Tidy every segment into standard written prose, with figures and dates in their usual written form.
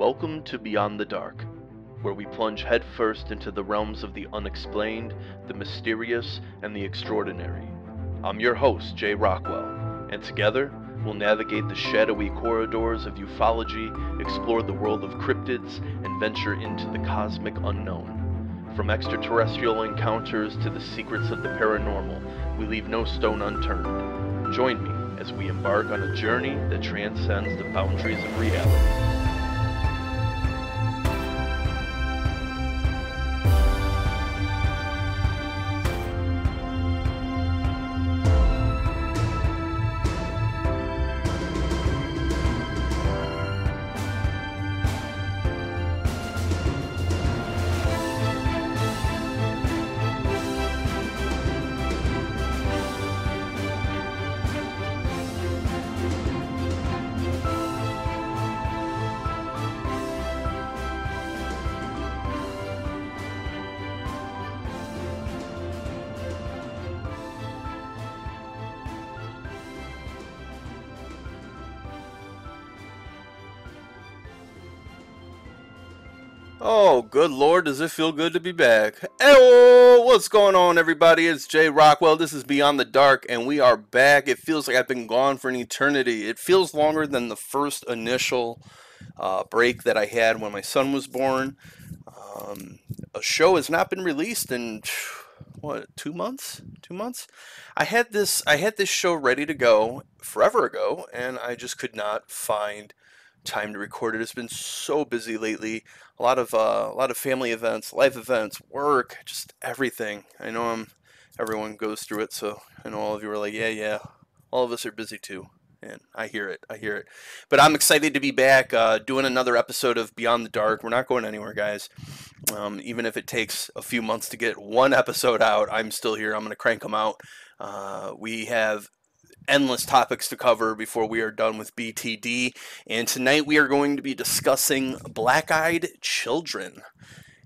Welcome to Beyond the Dark, where we plunge headfirst into the realms of the unexplained, the mysterious, and the extraordinary. I'm your host, Jay Rockwell, and together we'll navigate the shadowy corridors of ufology, explore the world of cryptids, and venture into the cosmic unknown. From extraterrestrial encounters to the secrets of the paranormal, we leave no stone unturned. Join me as we embark on a journey that transcends the boundaries of reality. Oh, good Lord, does it feel good to be back. Hey, what's going on, everybody? It's Jay Rockwell. This is Beyond the Dark, and we are back. It feels like I've been gone for an eternity. It feels longer than the first initial break that I had when my son was born. A show has not been released in, what, 2 months? 2 months? I had this show ready to go forever ago, and I just could not find time to record it. It's been so busy lately. A lot of family events, life events, work, just everything. I know everyone goes through it, so I know all of you are like, yeah, all of us are busy too. And I hear it. But I'm excited to be back doing another episode of Beyond the Dark. We're not going anywhere, guys. Even if it takes a few months to get one episode out, I'm still here. I'm going to crank them out. We have endless topics to cover before we are done with BTD. And tonight we are going to be discussing black-eyed children.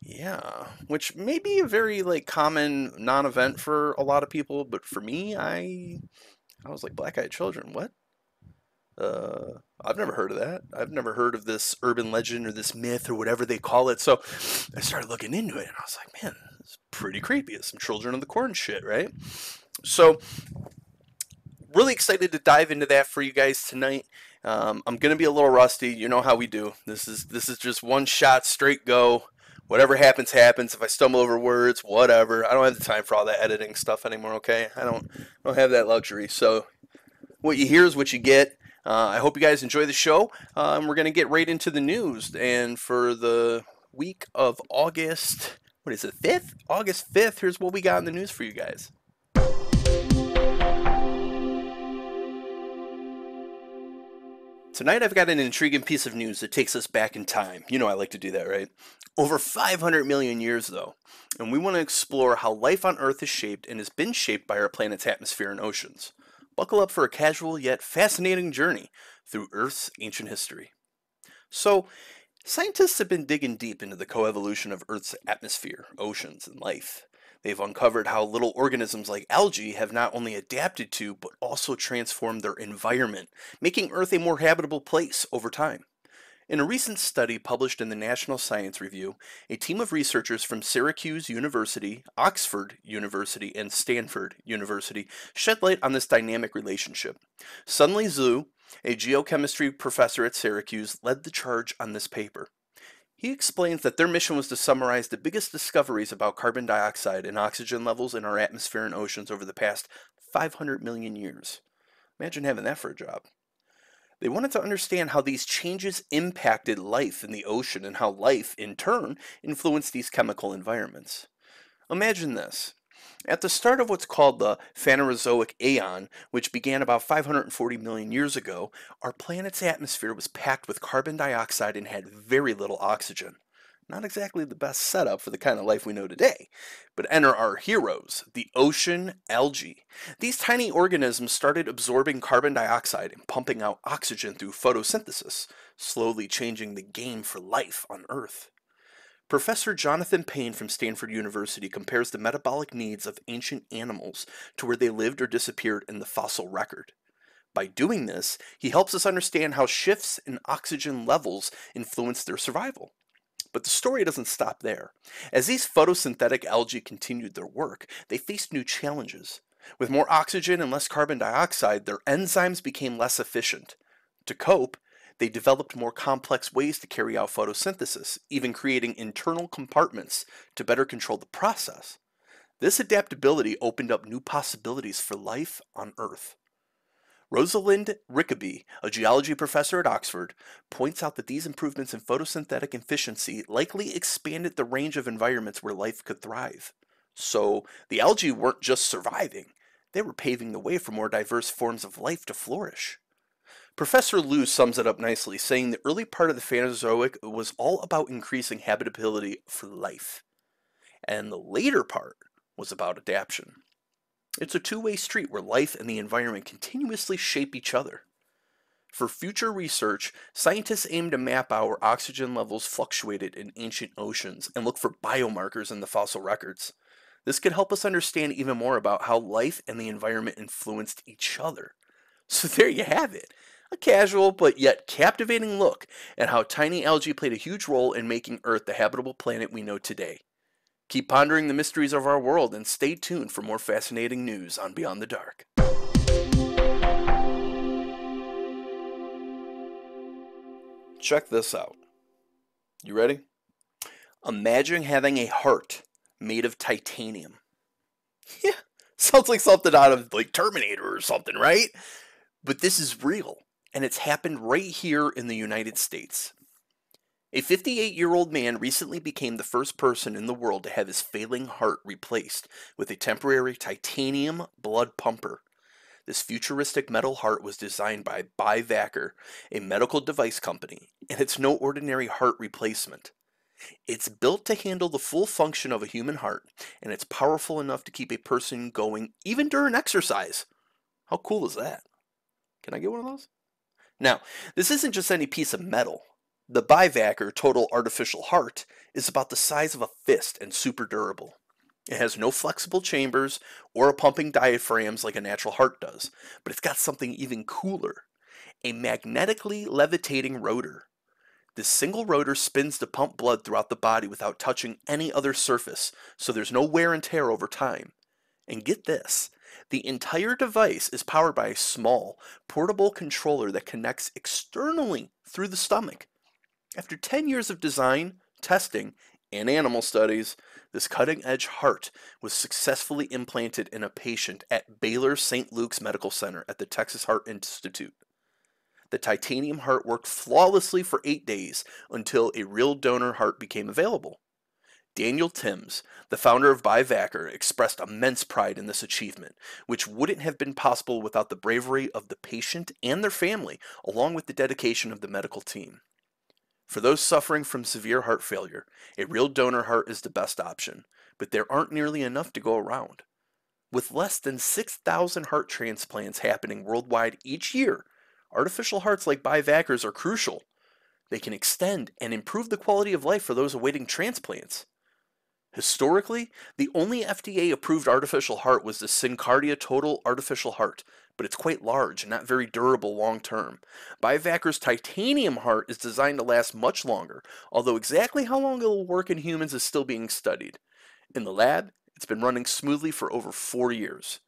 Yeah, which may be a very common non-event for a lot of people, but for me, I was like, black-eyed children, what? I've never heard of that. I've never heard of this urban legend or this myth or whatever they call it. So I started looking into it and I was like, man, it's pretty creepy. It's some Children of the Corn shit, right? So really excited to dive into that for you guys tonight. I'm going to be a little rusty. You know how we do. This is just one shot, straight go. Whatever happens, happens. If I stumble over words, whatever. I don't have the time for all that editing stuff anymore, okay? I don't have that luxury. So what you hear is what you get. I hope you guys enjoy the show. We're going to get right into the news. And for the week of August, what is it, 5th? August 5th, here's what we got in the news for you guys. Tonight I've got an intriguing piece of news that takes us back in time. You know I like to do that, right? Over 500 million years, though. And we want to explore how life on Earth is shaped and has been shaped by our planet's atmosphere and oceans. Buckle up for a casual yet fascinating journey through Earth's ancient history. So, scientists have been digging deep into the coevolution of Earth's atmosphere, oceans, and life. They've uncovered how little organisms like algae have not only adapted to, but also transformed their environment, making Earth a more habitable place over time. In a recent study published in the National Science Review, a team of researchers from Syracuse University, Oxford University, and Stanford University shed light on this dynamic relationship. Sunli Zhu, a geochemistry professor at Syracuse, led the charge on this paper. He explains that their mission was to summarize the biggest discoveries about carbon dioxide and oxygen levels in our atmosphere and oceans over the past 500 million years. Imagine having that for a job. They wanted to understand how these changes impacted life in the ocean and how life, in turn, influenced these chemical environments. Imagine this. At the start of what's called the Phanerozoic Aeon, which began about 540 million years ago, our planet's atmosphere was packed with carbon dioxide and had very little oxygen. Not exactly the best setup for the kind of life we know today. But enter our heroes, the ocean algae. These tiny organisms started absorbing carbon dioxide and pumping out oxygen through photosynthesis, slowly changing the game for life on Earth. Professor Jonathan Payne from Stanford University compares the metabolic needs of ancient animals to where they lived or disappeared in the fossil record. By doing this, he helps us understand how shifts in oxygen levels influence their survival. But the story doesn't stop there. As these photosynthetic algae continued their work, they faced new challenges. With more oxygen and less carbon dioxide, their enzymes became less efficient. To cope, they developed more complex ways to carry out photosynthesis, even creating internal compartments to better control the process. This adaptability opened up new possibilities for life on Earth. Rosalind Rickaby, a geology professor at Oxford, points out that these improvements in photosynthetic efficiency likely expanded the range of environments where life could thrive. So, the algae weren't just surviving, they were paving the way for more diverse forms of life to flourish. Professor Liu sums it up nicely, saying the early part of the Phanerozoic was all about increasing habitability for life, and the later part was about adaptation. It's a two-way street where life and the environment continuously shape each other. For future research, scientists aim to map out where oxygen levels fluctuated in ancient oceans and look for biomarkers in the fossil records. This could help us understand even more about how life and the environment influenced each other. So there you have it, a casual but yet captivating look at how tiny algae played a huge role in making Earth the habitable planet we know today. Keep pondering the mysteries of our world and stay tuned for more fascinating news on Beyond the Dark. Check this out. You ready? Imagine having a heart made of titanium. Yeah, sounds like something out of like Terminator or something, right? But this is real, and it's happened right here in the United States. A 58-year-old man recently became the first person in the world to have his failing heart replaced with a temporary titanium blood pumper. This futuristic metal heart was designed by BioVacar, a medical device company, and it's no ordinary heart replacement. It's built to handle the full function of a human heart, and it's powerful enough to keep a person going even during exercise. How cool is that? Can I get one of those? Now, this isn't just any piece of metal. The BioVacar Total Artificial Heart is about the size of a fist and super durable. It has no flexible chambers or pumping diaphragms like a natural heart does, but it's got something even cooler, a magnetically levitating rotor. This single rotor spins to pump blood throughout the body without touching any other surface, so there's no wear and tear over time. And get this, the entire device is powered by a small, portable controller that connects externally through the stomach. After 10 years of design, testing, and animal studies, this cutting-edge heart was successfully implanted in a patient at Baylor St. Luke's Medical Center at the Texas Heart Institute. The titanium heart worked flawlessly for 8 days until a real donor heart became available. Daniel Timms, the founder of BioVacar, expressed immense pride in this achievement, which wouldn't have been possible without the bravery of the patient and their family, along with the dedication of the medical team. For those suffering from severe heart failure, a real donor heart is the best option, but there aren't nearly enough to go around. With less than 6,000 heart transplants happening worldwide each year, artificial hearts like BioVacar's are crucial. They can extend and improve the quality of life for those awaiting transplants. Historically, the only FDA-approved artificial heart was the SynCardia Total Artificial Heart, but it's quite large and not very durable long-term. BioVacar's titanium heart is designed to last much longer, although exactly how long it will work in humans is still being studied. In the lab, it's been running smoothly for over 4 years.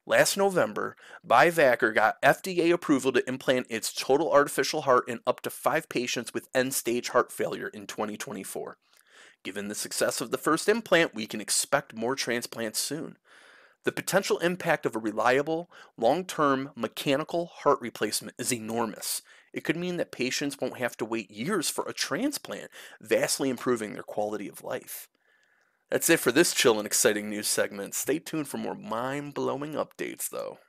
Last November, BioVacar got FDA approval to implant its total artificial heart in up to 5 patients with end-stage heart failure in 2024. Given the success of the first implant, we can expect more transplants soon. The potential impact of a reliable, long-term mechanical heart replacement is enormous. It could mean that patients won't have to wait years for a transplant, vastly improving their quality of life. That's it for this chill and exciting news segment. Stay tuned for more mind-blowing updates, though.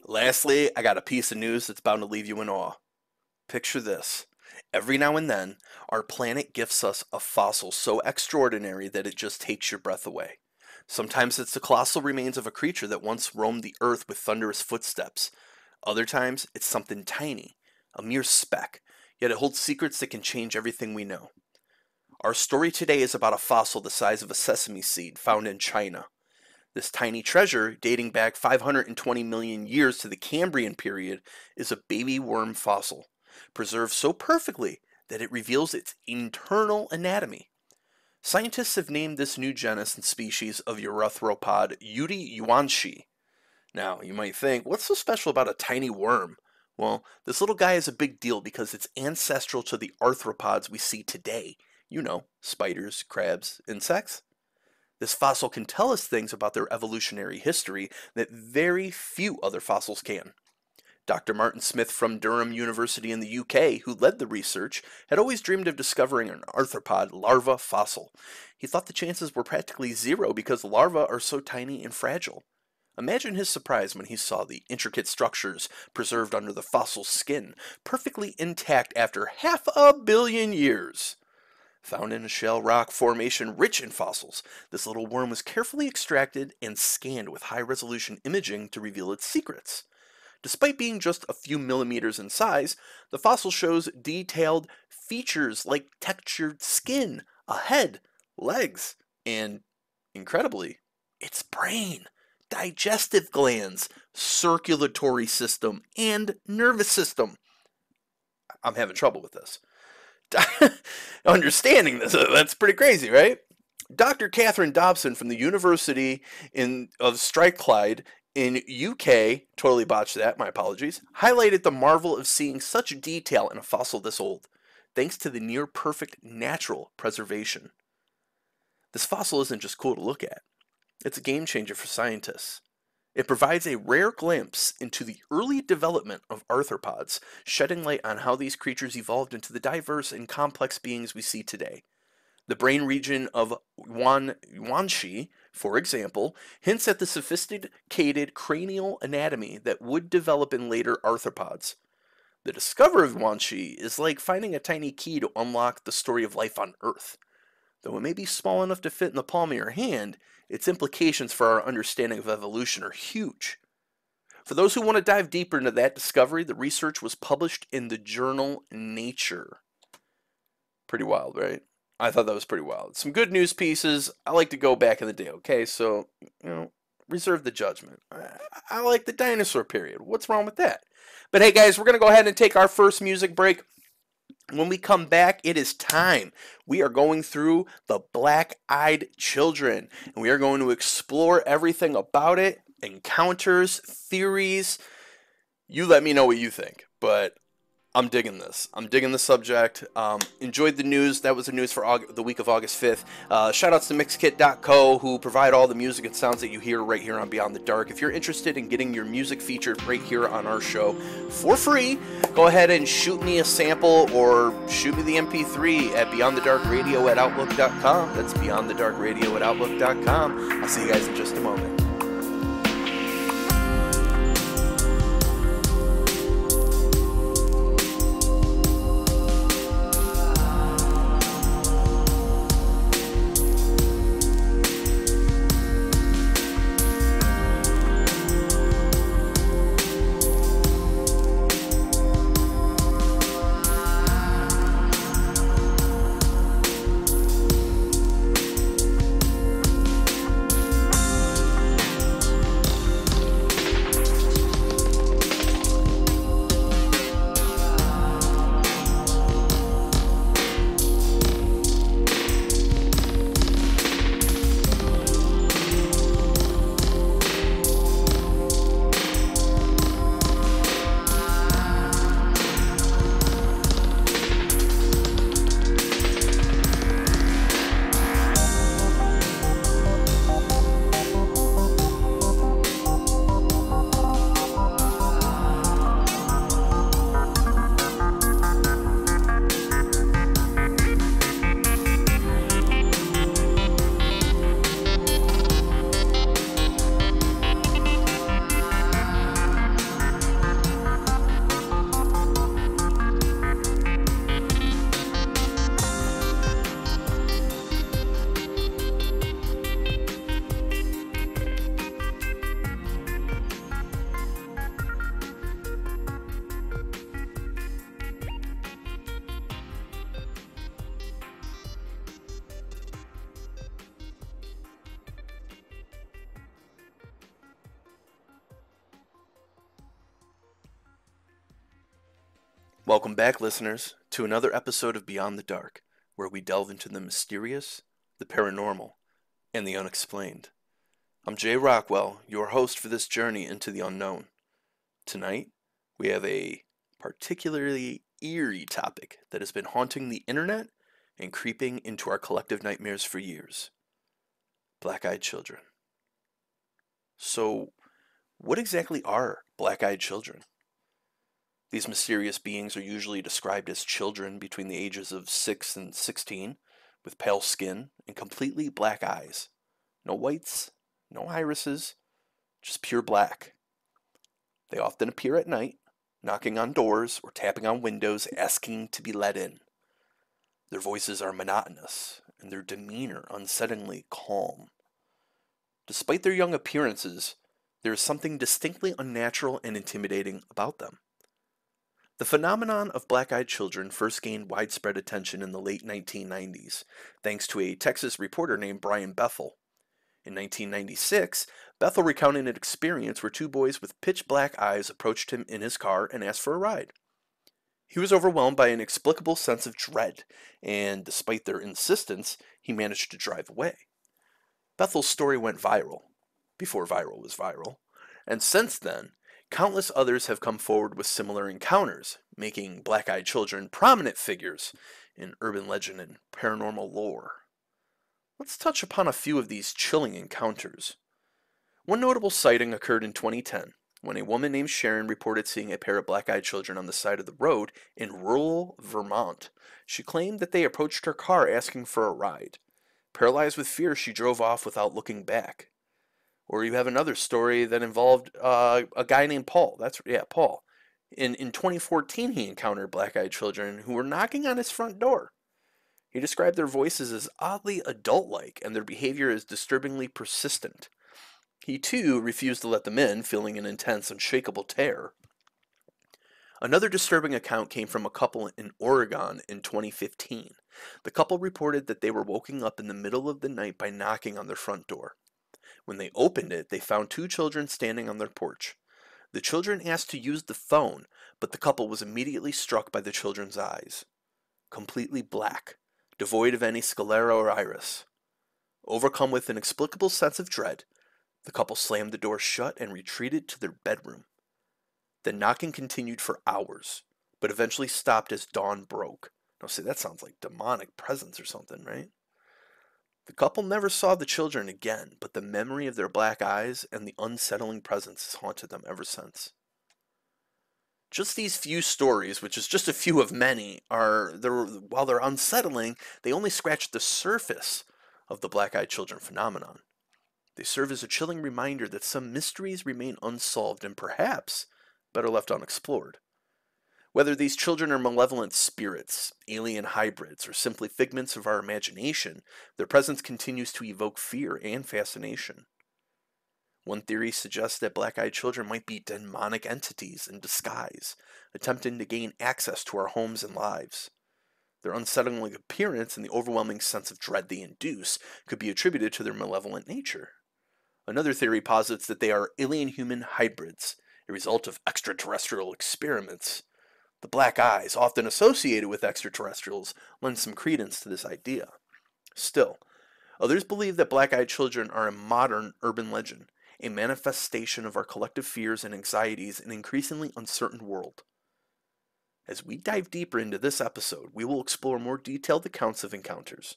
Lastly, I got a piece of news that's bound to leave you in awe. Picture this. Every now and then, our planet gifts us a fossil so extraordinary that it just takes your breath away. Sometimes it's the colossal remains of a creature that once roamed the earth with thunderous footsteps. Other times, it's something tiny, a mere speck, yet it holds secrets that can change everything we know. Our story today is about a fossil the size of a sesame seed found in China. This tiny treasure, dating back 520 million years to the Cambrian period, is a baby worm fossil, preserved so perfectly that it reveals its internal anatomy. Scientists have named this new genus and species of urethropod Yuri yuanxi. Now, you might think, what's so special about a tiny worm? Well, this little guy is a big deal because it's ancestral to the arthropods we see today. You know, spiders, crabs, insects. This fossil can tell us things about their evolutionary history that very few other fossils can. Dr. Martin Smith from Durham University in the UK, who led the research, had always dreamed of discovering an arthropod larva fossil. He thought the chances were practically zero because larvae are so tiny and fragile. Imagine his surprise when he saw the intricate structures preserved under the fossil's skin, perfectly intact after 500 million years. Found in a shale rock formation rich in fossils, this little worm was carefully extracted and scanned with high-resolution imaging to reveal its secrets. Despite being just a few millimeters in size, the fossil shows detailed features like textured skin, a head, legs, and, incredibly, its brain, digestive glands, circulatory system, and nervous system. I'm having trouble with this. Understanding this, that's pretty crazy, right? Dr. Catherine Dobson from the University of Strathclyde in UK, totally botched that, my apologies, highlighted the marvel of seeing such detail in a fossil this old, thanks to the near-perfect natural preservation. This fossil isn't just cool to look at. It's a game changer for scientists. It provides a rare glimpse into the early development of arthropods, shedding light on how these creatures evolved into the diverse and complex beings we see today. The brain region of yuanxi, for example, hints at the sophisticated cranial anatomy that would develop in later arthropods. The discovery of yuanxi is like finding a tiny key to unlock the story of life on Earth. Though it may be small enough to fit in the palm of your hand, its implications for our understanding of evolution are huge. For those who want to dive deeper into that discovery, the research was published in the journal Nature. Pretty wild, right? I thought that was pretty wild. Some good news pieces. I like to go back in the day, okay? So, reserve the judgment. I like the dinosaur period. What's wrong with that? But hey, guys, we're going to go ahead and take our first music break. When we come back, it is time. We are going through the Black-Eyed Children, and we are going to explore everything about it, encounters, theories. You let me know what you think, but I'm digging this. I'm digging the subject. Enjoyed the news. That was the news for the week of August 5th. Shout outs to Mixkit.co, who provide all the music and sounds that you hear right here on Beyond the Dark. If you're interested in getting your music featured right here on our show for free, go ahead and shoot me a sample or shoot me the MP3 at beyondthedarkradio@outlook.com. That's beyondthedarkradio@outlook.com. I'll see you guys in just a moment. Welcome back, listeners, to another episode of Beyond the Dark, where we delve into the mysterious, the paranormal, and the unexplained. I'm Jay Rockwell, your host for this journey into the unknown. Tonight, we have a particularly eerie topic that has been haunting the internet and creeping into our collective nightmares for years. Black-eyed children. So, what exactly are black-eyed children? These mysterious beings are usually described as children between the ages of 6 and 16, with pale skin and completely black eyes. No whites, no irises, just pure black. They often appear at night, knocking on doors or tapping on windows asking to be let in. Their voices are monotonous, and their demeanor unsettlingly calm. Despite their young appearances, there is something distinctly unnatural and intimidating about them. The phenomenon of black-eyed children first gained widespread attention in the late 1990s, thanks to a Texas reporter named Brian Bethel. In 1996, Bethel recounted an experience where two boys with pitch-black eyes approached him in his car and asked for a ride. He was overwhelmed by an inexplicable sense of dread, and despite their insistence, he managed to drive away. Bethel's story went viral, before viral was viral, and since then, countless others have come forward with similar encounters, making black-eyed children prominent figures in urban legend and paranormal lore. Let's touch upon a few of these chilling encounters. One notable sighting occurred in 2010, when a woman named Sharon reported seeing a pair of black-eyed children on the side of the road in rural Vermont. She claimed that they approached her car asking for a ride. Paralyzed with fear, she drove off without looking back. Or you have another story that involved a guy named Paul. Paul. In 2014, he encountered black-eyed children who were knocking on his front door. He described their voices as oddly adult-like and their behavior as disturbingly persistent. He, too, refused to let them in, feeling an intense, unshakable terror. Another disturbing account came from a couple in Oregon in 2015. The couple reported that they were woken up in the middle of the night by knocking on their front door. When they opened it, they found two children standing on their porch. The children asked to use the phone, but the couple was immediately struck by the children's eyes. Completely black, devoid of any sclera or iris. Overcome with an inexplicable sense of dread, the couple slammed the door shut and retreated to their bedroom. The knocking continued for hours, but eventually stopped as dawn broke. Now, see, that sounds like demonic presence or something, right? The couple never saw the children again, but the memory of their black eyes and the unsettling presence has haunted them ever since. Just these few stories, which is just a few of many, while they're unsettling, they only scratch the surface of the black-eyed children phenomenon. They serve as a chilling reminder that some mysteries remain unsolved and perhaps better left unexplored. Whether these children are malevolent spirits, alien hybrids, or simply figments of our imagination, their presence continues to evoke fear and fascination. One theory suggests that black-eyed children might be demonic entities in disguise, attempting to gain access to our homes and lives. Their unsettling appearance and the overwhelming sense of dread they induce could be attributed to their malevolent nature. Another theory posits that they are alien-human hybrids, a result of extraterrestrial experiments. The black eyes, often associated with extraterrestrials, lend some credence to this idea. Still, others believe that black-eyed children are a modern urban legend, a manifestation of our collective fears and anxieties in an increasingly uncertain world. As we dive deeper into this episode, we will explore more detailed accounts of encounters,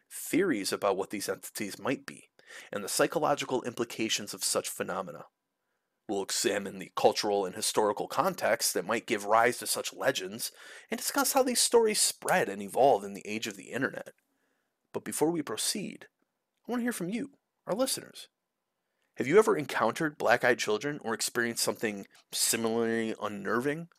theories about what these entities might be, and the psychological implications of such phenomena. We'll examine the cultural and historical context that might give rise to such legends, and discuss how these stories spread and evolve in the age of the internet. But before we proceed, I want to hear from you, our listeners. Have you ever encountered black-eyed children or experienced something similarly unnerving?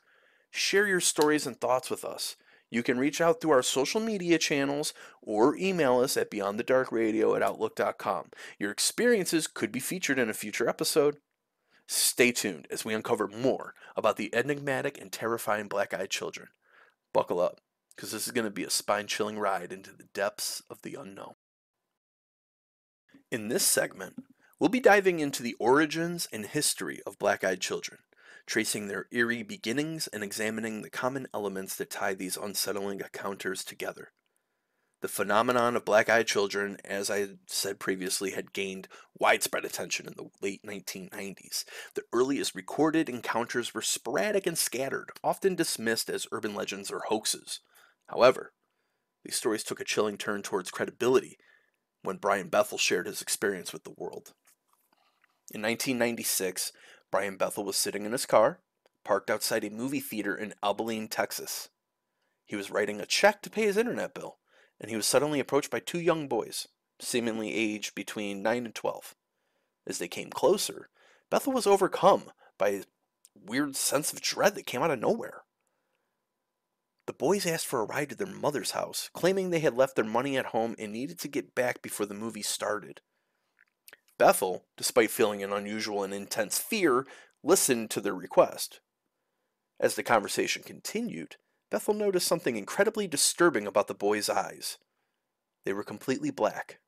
Share your stories and thoughts with us. You can reach out through our social media channels or email us at beyondthedarkradio@outlook.com. Your experiences could be featured in a future episode. Stay tuned as we uncover more about the enigmatic and terrifying black-eyed children. Buckle up, because this is going to be a spine-chilling ride into the depths of the unknown. In this segment, we'll be diving into the origins and history of black-eyed children, tracing their eerie beginnings and examining the common elements that tie these unsettling encounters together. The phenomenon of black-eyed children, as I said previously, had gained widespread attention in the late 1990s. The earliest recorded encounters were sporadic and scattered, often dismissed as urban legends or hoaxes. However, these stories took a chilling turn towards credibility when Brian Bethel shared his experience with the world. In 1996, Brian Bethel was sitting in his car, parked outside a movie theater in Abilene, Texas. He was writing a check to pay his internet bill, and he was suddenly approached by two young boys, seemingly aged between 9 and 12. As they came closer, Bethel was overcome by a weird sense of dread that came out of nowhere. The boys asked for a ride to their mother's house, claiming they had left their money at home and needed to get back before the movie started. Bethel, despite feeling an unusual and intense fear, listened to their request. As the conversation continued, Bethel noticed something incredibly disturbing about the boys' eyes. They were completely black.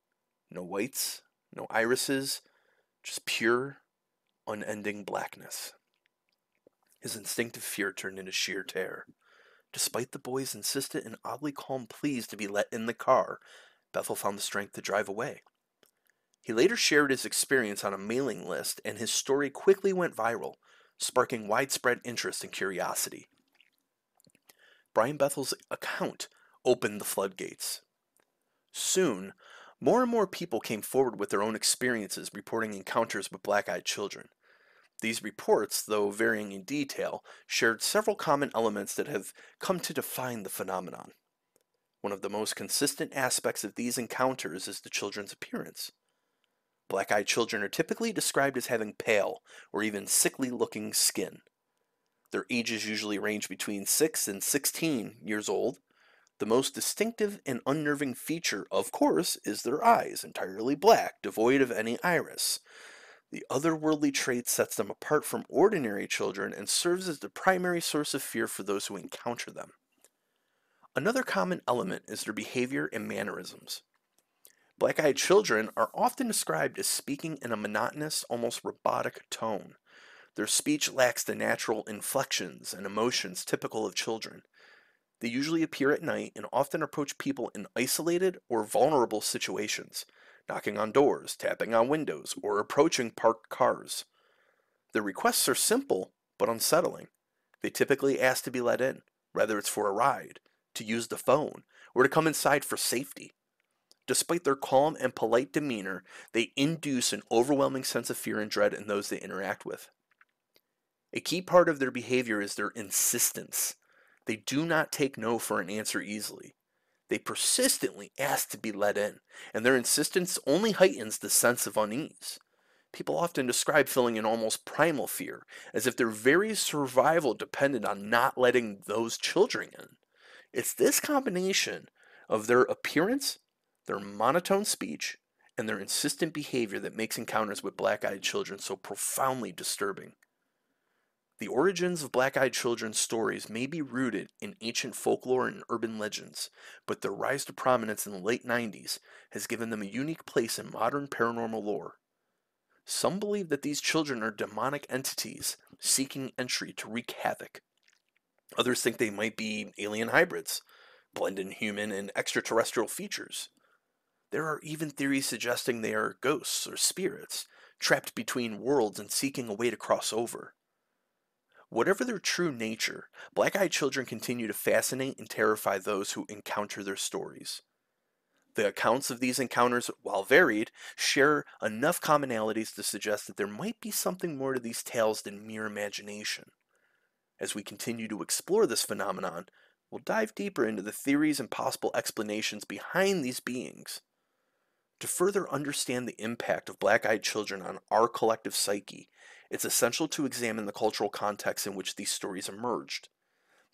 No whites, no irises, just pure, unending blackness. His instinctive fear turned into sheer terror. Despite the boys' insistent and oddly calm pleas to be let in the car, Bethel found the strength to drive away. He later shared his experience on a mailing list, and his story quickly went viral, sparking widespread interest and curiosity. Brian Bethel's account opened the floodgates. Soon, more and more people came forward with their own experiences reporting encounters with black-eyed children. These reports, though varying in detail, shared several common elements that have come to define the phenomenon. One of the most consistent aspects of these encounters is the children's appearance. Black-eyed children are typically described as having pale or even sickly-looking skin. Their ages usually range between 6 and 16 years old. The most distinctive and unnerving feature, of course, is their eyes, entirely black, devoid of any iris. The otherworldly trait sets them apart from ordinary children and serves as the primary source of fear for those who encounter them. Another common element is their behavior and mannerisms. Black-eyed children are often described as speaking in a monotonous, almost robotic tone. Their speech lacks the natural inflections and emotions typical of children. They usually appear at night and often approach people in isolated or vulnerable situations, knocking on doors, tapping on windows, or approaching parked cars. Their requests are simple but unsettling. They typically ask to be let in, whether it's for a ride, to use the phone, or to come inside for safety. Despite their calm and polite demeanor, they induce an overwhelming sense of fear and dread in those they interact with. A key part of their behavior is their insistence. They do not take no for an answer easily. They persistently ask to be let in, and their insistence only heightens the sense of unease. People often describe feeling an almost primal fear, as if their very survival depended on not letting those children in. It's this combination of their appearance, their monotone speech, and their insistent behavior that makes encounters with black-eyed children so profoundly disturbing. The origins of black-eyed children's stories may be rooted in ancient folklore and urban legends, but their rise to prominence in the late 90s has given them a unique place in modern paranormal lore. Some believe that these children are demonic entities seeking entry to wreak havoc. Others think they might be alien hybrids, blend in human and extraterrestrial features. There are even theories suggesting they are ghosts or spirits, trapped between worlds and seeking a way to cross over. Whatever their true nature, black-eyed children continue to fascinate and terrify those who encounter their stories. The accounts of these encounters, while varied, share enough commonalities to suggest that there might be something more to these tales than mere imagination. As we continue to explore this phenomenon, we'll dive deeper into the theories and possible explanations behind these beings. To further understand the impact of black-eyed children on our collective psyche, it's essential to examine the cultural context in which these stories emerged.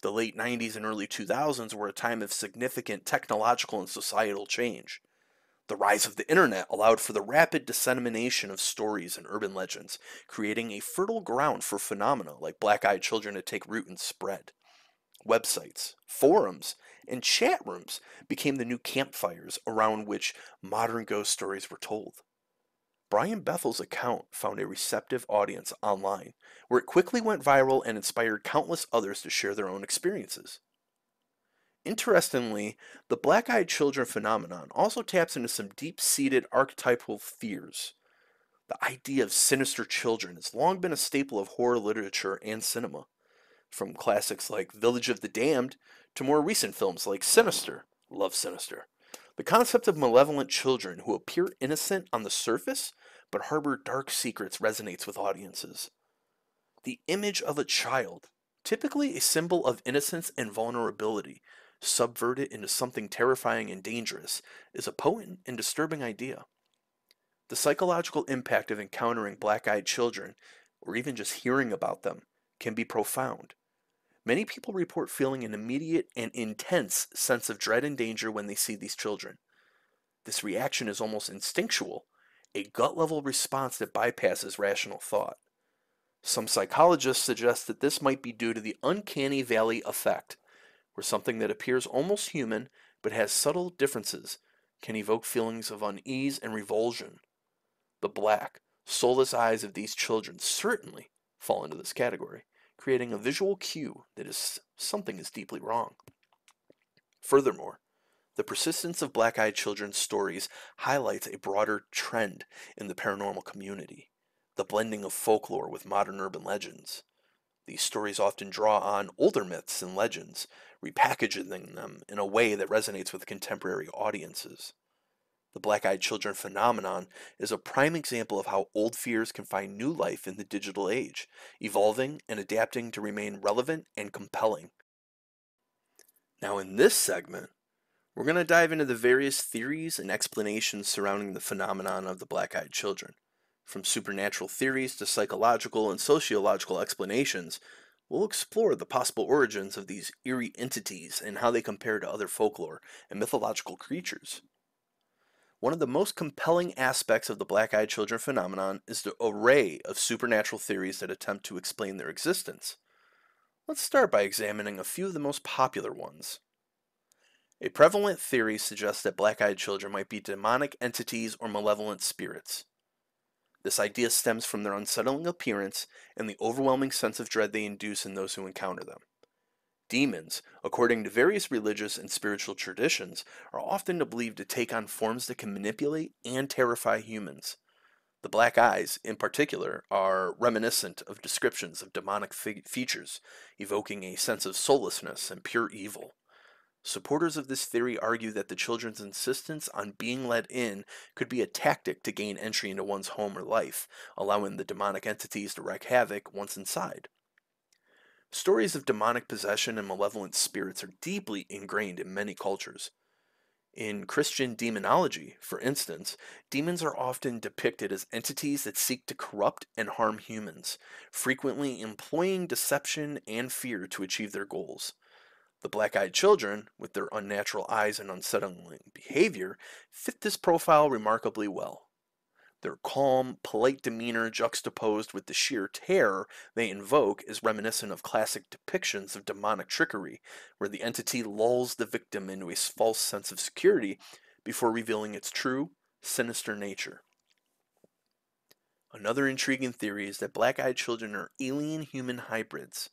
The late 90s and early 2000s were a time of significant technological and societal change. The rise of the internet allowed for the rapid dissemination of stories and urban legends, creating a fertile ground for phenomena like black-eyed children to take root and spread. Websites, forums, and chat rooms became the new campfires around which modern ghost stories were told. Brian Bethel's account found a receptive audience online, where it quickly went viral and inspired countless others to share their own experiences. Interestingly, the black-eyed children phenomenon also taps into some deep-seated archetypal fears. The idea of sinister children has long been a staple of horror literature and cinema, from classics like Village of the Damned to more recent films like Sinister. Love Sinister. The concept of malevolent children who appear innocent on the surface but harbor dark secrets resonates with audiences. The image of a child, typically a symbol of innocence and vulnerability, subverted into something terrifying and dangerous, is a potent and disturbing idea. The psychological impact of encountering black-eyed children, or even just hearing about them, can be profound. Many people report feeling an immediate and intense sense of dread and danger when they see these children. This reaction is almost instinctual, a gut-level response that bypasses rational thought. Some psychologists suggest that this might be due to the uncanny valley effect, where something that appears almost human but has subtle differences can evoke feelings of unease and revulsion. The black, soulless eyes of these children certainly fall into this category, creating a visual cue that something is deeply wrong. Furthermore, the persistence of black-eyed children's stories highlights a broader trend in the paranormal community, the blending of folklore with modern urban legends. These stories often draw on older myths and legends, repackaging them in a way that resonates with contemporary audiences. The black-eyed children phenomenon is a prime example of how old fears can find new life in the digital age, evolving and adapting to remain relevant and compelling. Now in this segment, we're going to dive into the various theories and explanations surrounding the phenomenon of the black-eyed children. From supernatural theories to psychological and sociological explanations, we'll explore the possible origins of these eerie entities and how they compare to other folklore and mythological creatures. One of the most compelling aspects of the black-eyed children phenomenon is the array of supernatural theories that attempt to explain their existence. Let's start by examining a few of the most popular ones. A prevalent theory suggests that black-eyed children might be demonic entities or malevolent spirits. This idea stems from their unsettling appearance and the overwhelming sense of dread they induce in those who encounter them. Demons, according to various religious and spiritual traditions, are often believed to take on forms that can manipulate and terrify humans. The black eyes, in particular, are reminiscent of descriptions of demonic features, evoking a sense of soullessness and pure evil. Supporters of this theory argue that the children's insistence on being let in could be a tactic to gain entry into one's home or life, allowing the demonic entities to wreak havoc once inside. Stories of demonic possession and malevolent spirits are deeply ingrained in many cultures. In Christian demonology, for instance, demons are often depicted as entities that seek to corrupt and harm humans, frequently employing deception and fear to achieve their goals. The black-eyed children, with their unnatural eyes and unsettling behavior, fit this profile remarkably well. Their calm, polite demeanor juxtaposed with the sheer terror they invoke is reminiscent of classic depictions of demonic trickery, where the entity lulls the victim into a false sense of security before revealing its true, sinister nature. Another intriguing theory is that black-eyed children are alien-human hybrids.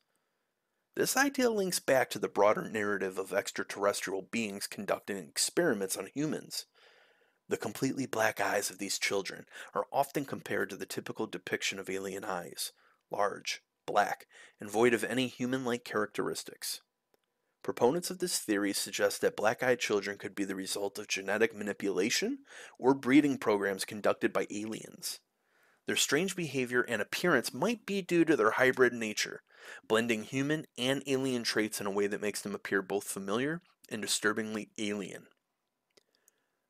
This idea links back to the broader narrative of extraterrestrial beings conducting experiments on humans. The completely black eyes of these children are often compared to the typical depiction of alien eyes, large, black, and void of any human-like characteristics. Proponents of this theory suggest that black-eyed children could be the result of genetic manipulation or breeding programs conducted by aliens. Their strange behavior and appearance might be due to their hybrid nature, blending human and alien traits in a way that makes them appear both familiar and disturbingly alien.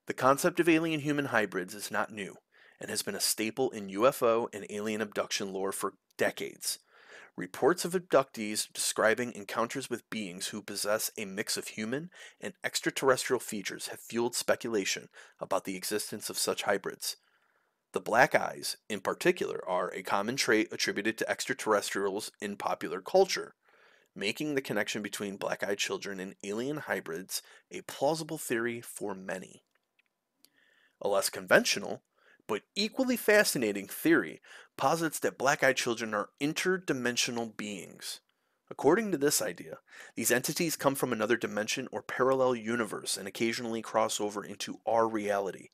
The concept of alien-human hybrids is not new, and has been a staple in UFO and alien abduction lore for decades. Reports of abductees describing encounters with beings who possess a mix of human and extraterrestrial features have fueled speculation about the existence of such hybrids. The black eyes, in particular, are a common trait attributed to extraterrestrials in popular culture, making the connection between black-eyed children and alien hybrids a plausible theory for many. A less conventional, But equally fascinating theory posits that black-eyed children are interdimensional beings. According to this idea, these entities come from another dimension or parallel universe and occasionally cross over into our reality.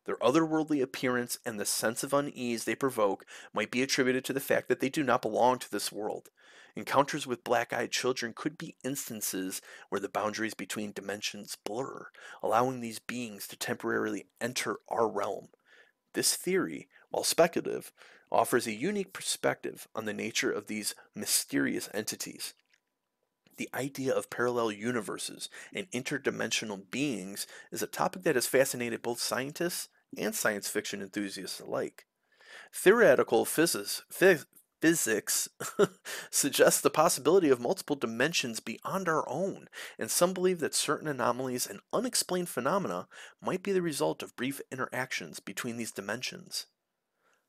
Their otherworldly appearance and the sense of unease they provoke might be attributed to the fact that they do not belong to this world. Encounters with black-eyed children could be instances where the boundaries between dimensions blur, allowing these beings to temporarily enter our realm. This theory, while speculative, offers a unique perspective on the nature of these mysterious entities. The idea of parallel universes and interdimensional beings is a topic that has fascinated both scientists and science fiction enthusiasts alike. Theoretical physics suggests the possibility of multiple dimensions beyond our own, and some believe that certain anomalies and unexplained phenomena might be the result of brief interactions between these dimensions.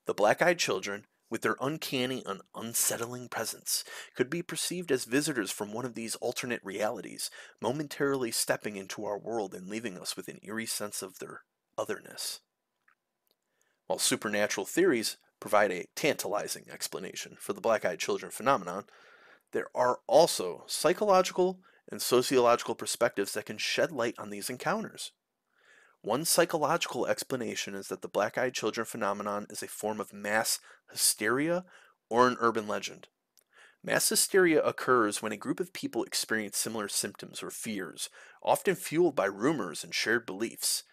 The black-eyed children, with their uncanny and unsettling presence, could be perceived as visitors from one of these alternate realities, momentarily stepping into our world and leaving us with an eerie sense of their otherness. While supernatural theories provide a tantalizing explanation for the black-eyed children phenomenon, there are also psychological and sociological perspectives that can shed light on these encounters. One psychological explanation is that the black-eyed children phenomenon is a form of mass hysteria or an urban legend. Mass hysteria occurs when a group of people experience similar symptoms or fears, often fueled by rumors and shared beliefs.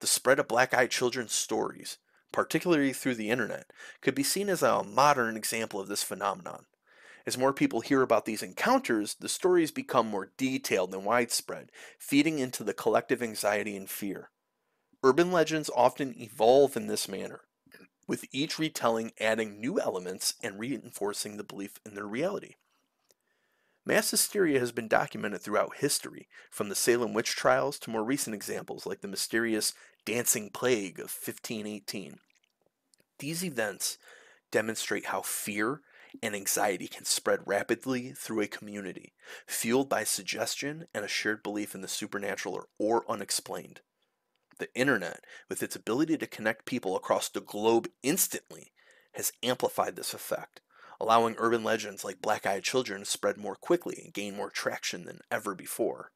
The spread of black-eyed children's stories, particularly through the internet, could be seen as a modern example of this phenomenon. As more people hear about these encounters, the stories become more detailed and widespread, feeding into the collective anxiety and fear. Urban legends often evolve in this manner, with each retelling adding new elements and reinforcing the belief in their reality. Mass hysteria has been documented throughout history, from the Salem witch trials to more recent examples like the mysterious dancing plague of 1518. These events demonstrate how fear and anxiety can spread rapidly through a community, fueled by suggestion and a shared belief in the supernatural or unexplained. The internet, with its ability to connect people across the globe instantly, has amplified this effect, allowing urban legends like black-eyed children to spread more quickly and gain more traction than ever before.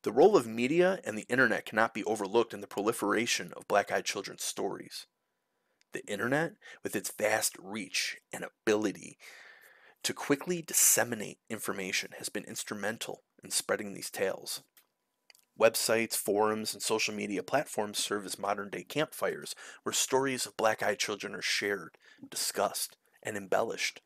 The role of media and the internet cannot be overlooked in the proliferation of black-eyed children's stories. The internet, with its vast reach and ability to quickly disseminate information, has been instrumental in spreading these tales. Websites, forums, and social media platforms serve as modern-day campfires where stories of black-eyed children are shared, discussed, and embellished.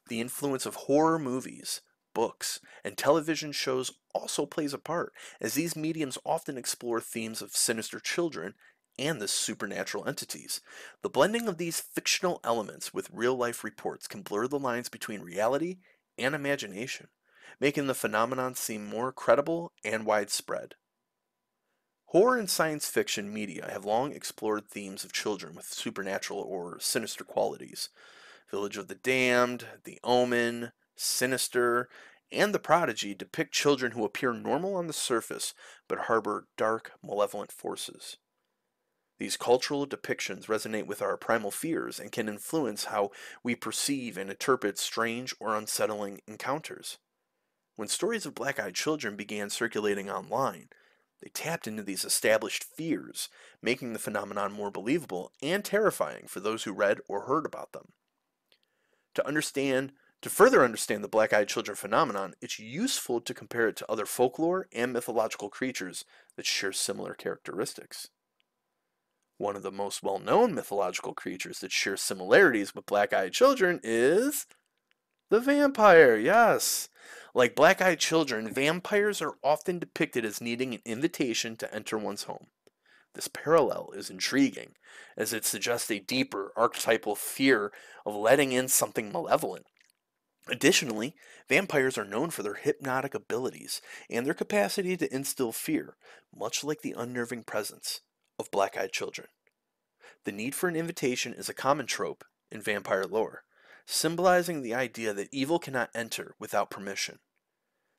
The influence of horror movies, books, and television shows also plays a part, as these mediums often explore themes of sinister children and the supernatural entities. The blending of these fictional elements with real-life reports can blur the lines between reality and imagination, making the phenomenon seem more credible and widespread. Horror and science fiction media have long explored themes of children with supernatural or sinister qualities. Village of the Damned, The Omen, Sinister, and The Prodigy depict children who appear normal on the surface but harbor dark, malevolent forces. These cultural depictions resonate with our primal fears and can influence how we perceive and interpret strange or unsettling encounters. When stories of black-eyed children began circulating online, they tapped into these established fears, making the phenomenon more believable and terrifying for those who read or heard about them. To further understand the black-eyed children phenomenon, it's useful to compare it to other folklore and mythological creatures that share similar characteristics. One of the most well-known mythological creatures that share similarities with black-eyed children is the vampire, yes. Like black-eyed children, vampires are often depicted as needing an invitation to enter one's home. This parallel is intriguing, as it suggests a deeper archetypal fear of letting in something malevolent. Additionally, vampires are known for their hypnotic abilities and their capacity to instill fear, much like the unnerving presence of black-eyed children. The need for an invitation is a common trope in vampire lore, symbolizing the idea that evil cannot enter without permission.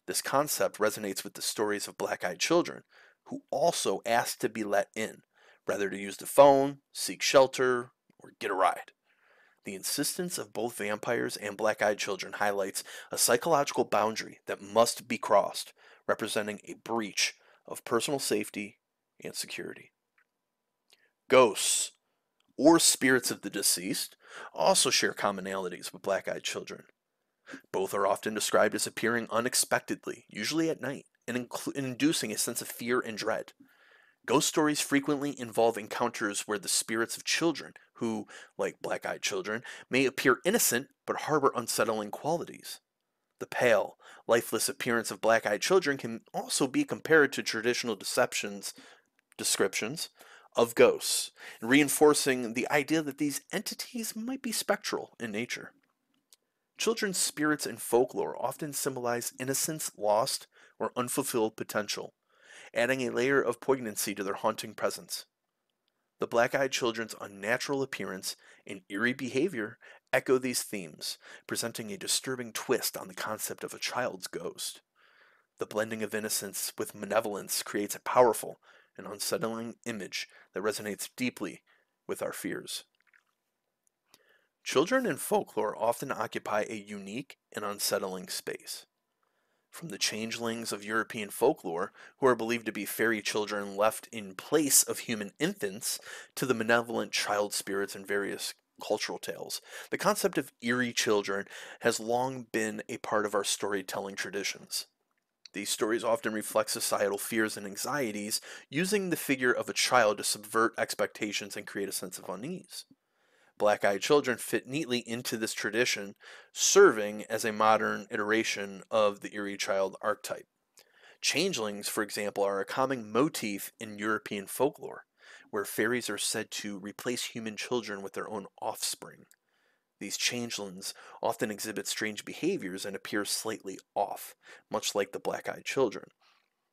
This concept resonates with the stories of black-eyed children, who also ask to be let in, rather to use the phone, seek shelter, or get a ride. The insistence of both vampires and black-eyed children highlights a psychological boundary that must be crossed, representing a breach of personal safety and security. Ghosts, or spirits of the deceased, also share commonalities with black-eyed children. Both are often described as appearing unexpectedly, usually at night, and inducing a sense of fear and dread. Ghost stories frequently involve encounters where the spirits of children, who, like black-eyed children, may appear innocent but harbor unsettling qualities. The pale, lifeless appearance of black-eyed children can also be compared to traditional descriptions of ghosts, reinforcing the idea that these entities might be spectral in nature. Children's spirits in folklore often symbolize innocence lost or unfulfilled potential, adding a layer of poignancy to their haunting presence. The black-eyed children's unnatural appearance and eerie behavior echo these themes, presenting a disturbing twist on the concept of a child's ghost. The blending of innocence with malevolence creates a powerful and unsettling image that resonates deeply with our fears. Children in folklore often occupy a unique and unsettling space. From the changelings of European folklore, who are believed to be fairy children left in place of human infants, to the malevolent child spirits in various cultural tales, the concept of eerie children has long been a part of our storytelling traditions. These stories often reflect societal fears and anxieties, using the figure of a child to subvert expectations and create a sense of unease. Black-eyed children fit neatly into this tradition, serving as a modern iteration of the eerie child archetype. Changelings, for example, are a common motif in European folklore, where fairies are said to replace human children with their own offspring. These changelings often exhibit strange behaviors and appear slightly off, much like the black-eyed children.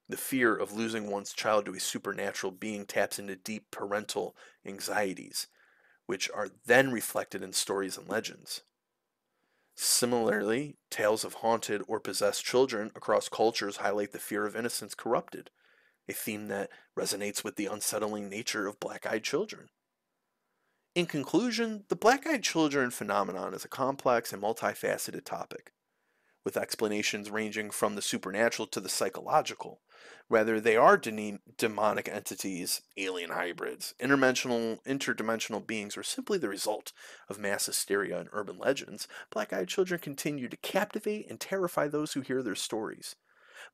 The fear of losing one's child to a supernatural being taps into deep parental anxieties, which are then reflected in stories and legends. Similarly, tales of haunted or possessed children across cultures highlight the fear of innocence corrupted, a theme that resonates with the unsettling nature of black-eyed children. In conclusion, the black-eyed children phenomenon is a complex and multifaceted topic, with explanations ranging from the supernatural to the psychological. Whether they are demonic entities, alien hybrids, interdimensional beings, or simply the result of mass hysteria and urban legends, black-eyed children continue to captivate and terrify those who hear their stories.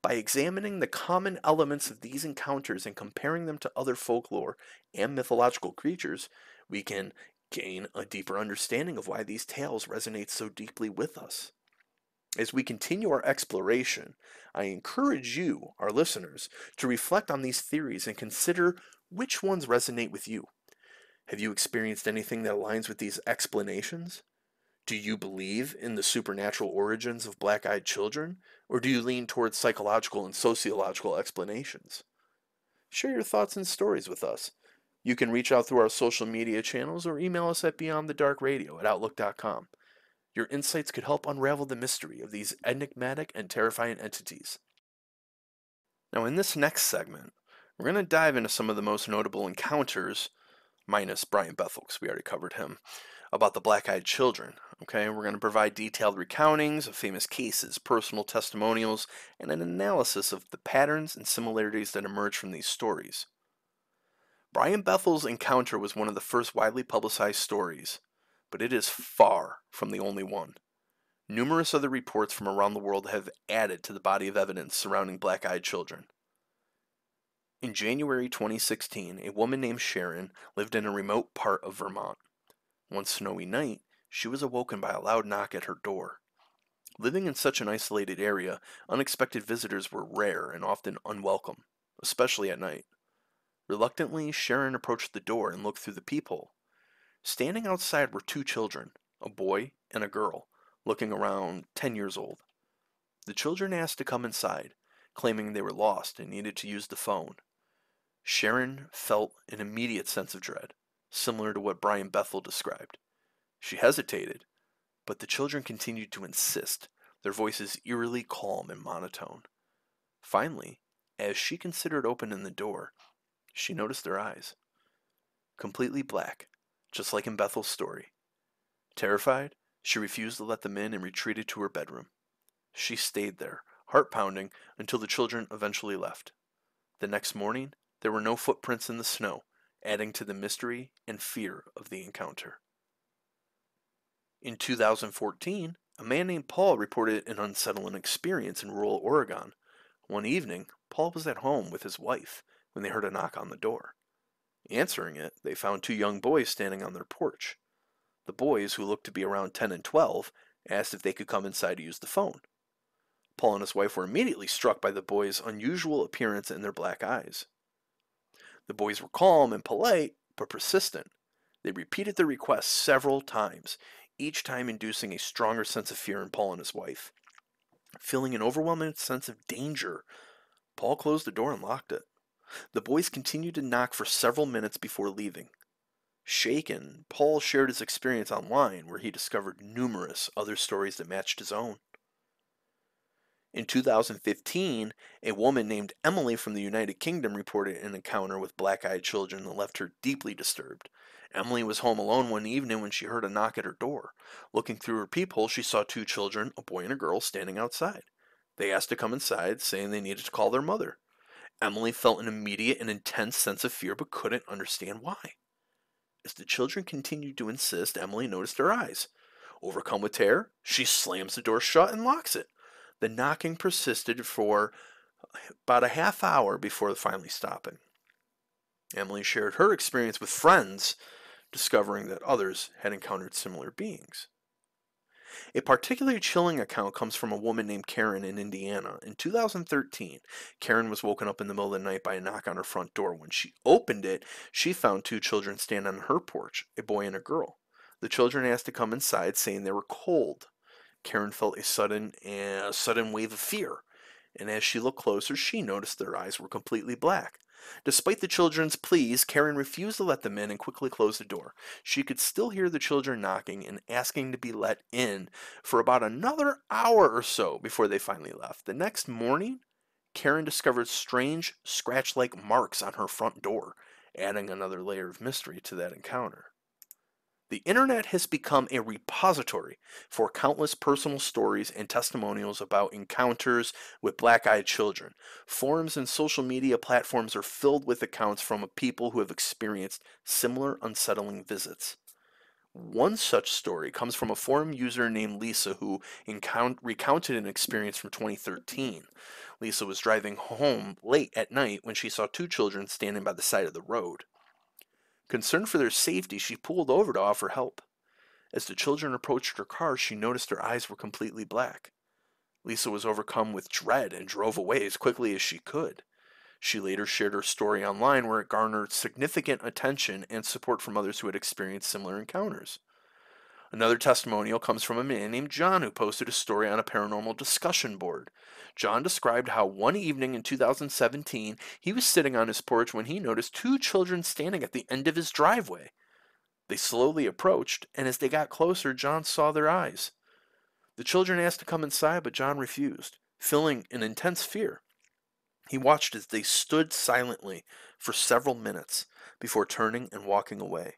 By examining the common elements of these encounters and comparing them to other folklore and mythological creatures, we can gain a deeper understanding of why these tales resonate so deeply with us. As we continue our exploration, I encourage you, our listeners, to reflect on these theories and consider which ones resonate with you. Have you experienced anything that aligns with these explanations? Do you believe in the supernatural origins of black-eyed children, or do you lean towards psychological and sociological explanations? Share your thoughts and stories with us. You can reach out through our social media channels or email us at beyondthedarkradio@outlook.com. Your insights could help unravel the mystery of these enigmatic and terrifying entities. Now, in this next segment, we're going to dive into some of the most notable encounters, minus Brian Bethel, because we already covered him, about the black-eyed children. Okay, we're going to provide detailed recountings of famous cases, personal testimonials, and an analysis of the patterns and similarities that emerge from these stories. Brian Bethel's encounter was one of the first widely publicized stories, but it is far from the only one. Numerous other reports from around the world have added to the body of evidence surrounding black-eyed children. In January 2016, a woman named Sharon lived in a remote part of Vermont. One snowy night, she was awoken by a loud knock at her door. Living in such an isolated area, unexpected visitors were rare and often unwelcome, especially at night. Reluctantly, Sharon approached the door and looked through the peephole. Standing outside were two children, a boy and a girl, looking around 10 years old. The children asked to come inside, claiming they were lost and needed to use the phone. Sharon felt an immediate sense of dread, similar to what Brian Bethel described. She hesitated, but the children continued to insist, their voices eerily calm and monotone. Finally, as she considered opening the door, she noticed their eyes. completely black, just like in Bethel's story. Terrified, she refused to let them in and retreated to her bedroom. She stayed there, heart pounding, until the children eventually left. The next morning, there were no footprints in the snow, adding to the mystery and fear of the encounter. In 2014, a man named Paul reported an unsettling experience in rural Oregon. One evening, Paul was at home with his wife when they heard a knock on the door. Answering it, they found two young boys standing on their porch. The boys, who looked to be around 10 and 12, asked if they could come inside to use the phone. Paul and his wife were immediately struck by the boys' unusual appearance and their black eyes. The boys were calm and polite, but persistent. They repeated their request several times, each time inducing a stronger sense of fear in Paul and his wife. Feeling an overwhelming sense of danger, Paul closed the door and locked it. The boys continued to knock for several minutes before leaving. Shaken, Paul shared his experience online, where he discovered numerous other stories that matched his own. In 2015, a woman named Emily from the United Kingdom reported an encounter with black-eyed children that left her deeply disturbed. Emily was home alone one evening when she heard a knock at her door. Looking through her peephole, she saw two children, a boy and a girl, standing outside. They asked to come inside, saying they needed to call their mother. Emily felt an immediate and intense sense of fear but couldn't understand why. As the children continued to insist, Emily noticed their eyes. Overcome with terror, she slams the door shut and locks it. The knocking persisted for about a half hour before finally stopping. Emily shared her experience with friends, discovering that others had encountered similar beings. A particularly chilling account comes from a woman named Karen in Indiana. In 2013, Karen was woken up in the middle of the night by a knock on her front door. When she opened it, she found two children standing on her porch, a boy and a girl. The children asked to come inside, saying they were cold. Karen felt a sudden wave of fear, and as she looked closer, she noticed their eyes were completely black. Despite the children's pleas, Karen refused to let them in and quickly closed the door. She could still hear the children knocking and asking to be let in for about another hour or so before they finally left. The next morning, Karen discovered strange scratch-like marks on her front door, adding another layer of mystery to that encounter. The internet has become a repository for countless personal stories and testimonials about encounters with black-eyed children. Forums and social media platforms are filled with accounts from people who have experienced similar unsettling visits. One such story comes from a forum user named Lisa who recounted an experience from 2013. Lisa was driving home late at night when she saw two children standing by the side of the road. Concerned for their safety, she pulled over to offer help. As the children approached her car, she noticed their eyes were completely black. Lisa was overcome with dread and drove away as quickly as she could. She later shared her story online, where it garnered significant attention and support from others who had experienced similar encounters. Another testimonial comes from a man named John who posted a story on a paranormal discussion board. John described how one evening in 2017, he was sitting on his porch when he noticed two children standing at the end of his driveway. They slowly approached, and as they got closer, John saw their eyes. The children asked to come inside, but John refused, feeling an intense fear. He watched as they stood silently for several minutes before turning and walking away.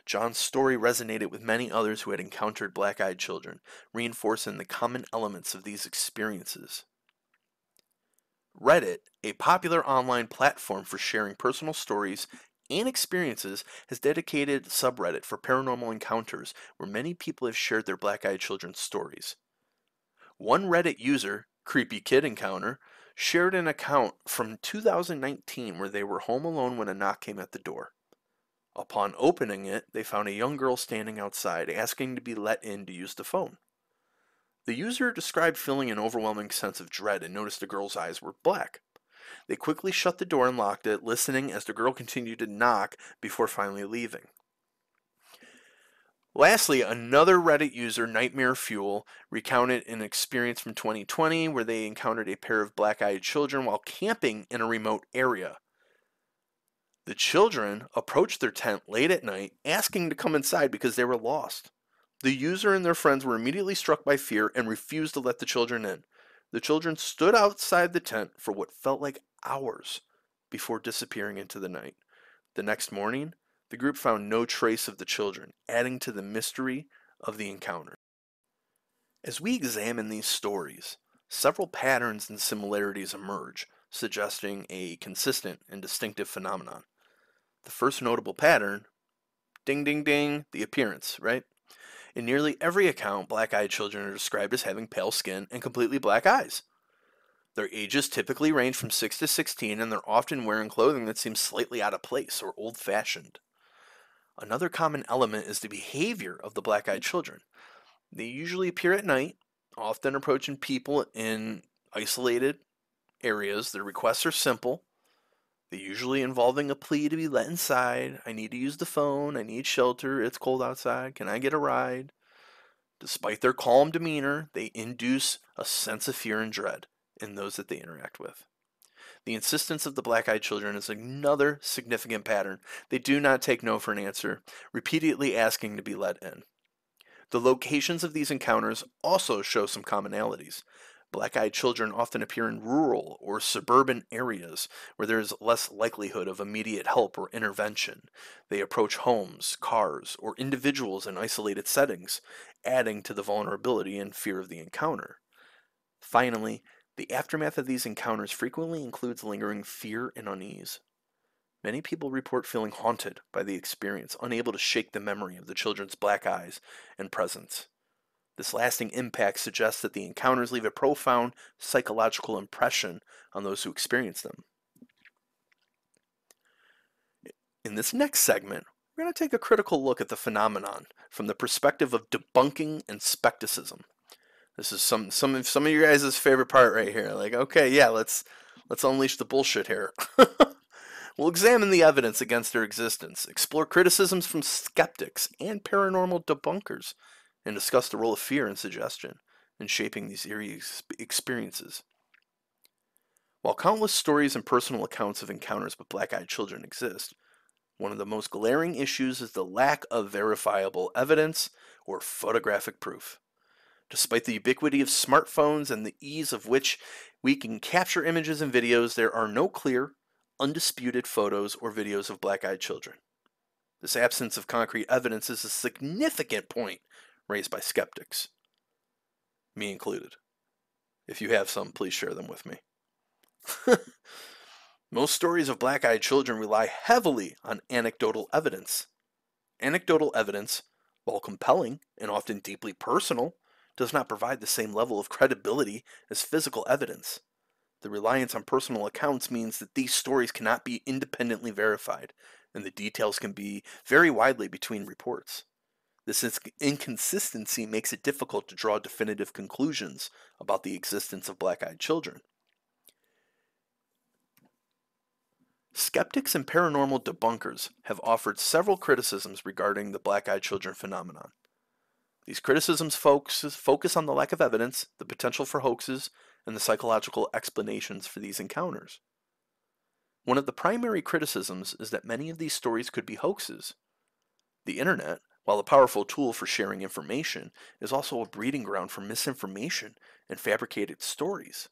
John's story resonated with many others who had encountered black-eyed children, reinforcing the common elements of these experiences. Reddit, a popular online platform for sharing personal stories and experiences, has dedicated a subreddit for paranormal encounters where many people have shared their black-eyed children's stories. One Reddit user, Creepy Kid Encounter, shared an account from 2019 where they were home alone when a knock came at the door. Upon opening it, they found a young girl standing outside, asking to be let in to use the phone. The user described feeling an overwhelming sense of dread and noticed the girl's eyes were black. They quickly shut the door and locked it, listening as the girl continued to knock before finally leaving. Lastly, another Reddit user, Nightmare Fuel, recounted an experience from 2020 where they encountered a pair of black-eyed children while camping in a remote area. The children approached their tent late at night, asking to come inside because they were lost. The user and their friends were immediately struck by fear and refused to let the children in. The children stood outside the tent for what felt like hours before disappearing into the night. The next morning, The group found no trace of the children, adding to the mystery of the encounter. As we examine these stories, several patterns and similarities emerge, suggesting a consistent and distinctive phenomenon. The first notable pattern, ding ding ding, the appearance, right? In nearly every account, black-eyed children are described as having pale skin and completely black eyes. Their ages typically range from 6 to 16, and they're often wearing clothing that seems slightly out of place or old-fashioned. Another common element is the behavior of the black-eyed children. They usually appear at night, often approaching people in isolated areas. Their requests are simple. They're usually involving a plea to be let inside. I need to use the phone. I need shelter. It's cold outside. Can I get a ride? Despite their calm demeanor, they induce a sense of fear and dread in those that they interact with. The insistence of the black-eyed children is another significant pattern. They do not take no for an answer, repeatedly asking to be let in. The locations of these encounters also show some commonalities. Black-eyed children often appear in rural or suburban areas where there is less likelihood of immediate help or intervention. They approach homes, cars, or individuals in isolated settings, adding to the vulnerability and fear of the encounter. Finally, the aftermath of these encounters frequently includes lingering fear and unease. Many people report feeling haunted by the experience, unable to shake the memory of the children's black eyes and presence. This lasting impact suggests that the encounters leave a profound psychological impression on those who experience them. In this next segment, we're going to take a critical look at the phenomenon from the perspective of debunking and skepticism. This is some of you guys' favorite part right here. Like, okay, yeah, let's unleash the bullshit here. We'll examine the evidence against their existence, explore criticisms from skeptics and paranormal debunkers, and discuss the role of fear and suggestion in shaping these eerie experiences. While countless stories and personal accounts of encounters with black-eyed children exist, one of the most glaring issues is the lack of verifiable evidence or photographic proof. Despite the ubiquity of smartphones and the ease of which we can capture images and videos, there are no clear, undisputed photos or videos of black-eyed children. This absence of concrete evidence is a significant point raised by skeptics, me included. If you have some, please share them with me. Most stories of black-eyed children rely heavily on anecdotal evidence. Anecdotal evidence, while compelling and often deeply personal, does not provide the same level of credibility as physical evidence. The reliance on personal accounts means that these stories cannot be independently verified, and the details can be vary widely between reports. This inconsistency makes it difficult to draw definitive conclusions about the existence of black-eyed children. Skeptics and paranormal debunkers have offered several criticisms regarding the black-eyed children phenomenon. These criticisms focus on the lack of evidence, the potential for hoaxes, and the psychological explanations for these encounters. One of the primary criticisms is that many of these stories could be hoaxes. The internet, while a powerful tool for sharing information, is also a breeding ground for misinformation and fabricated stories.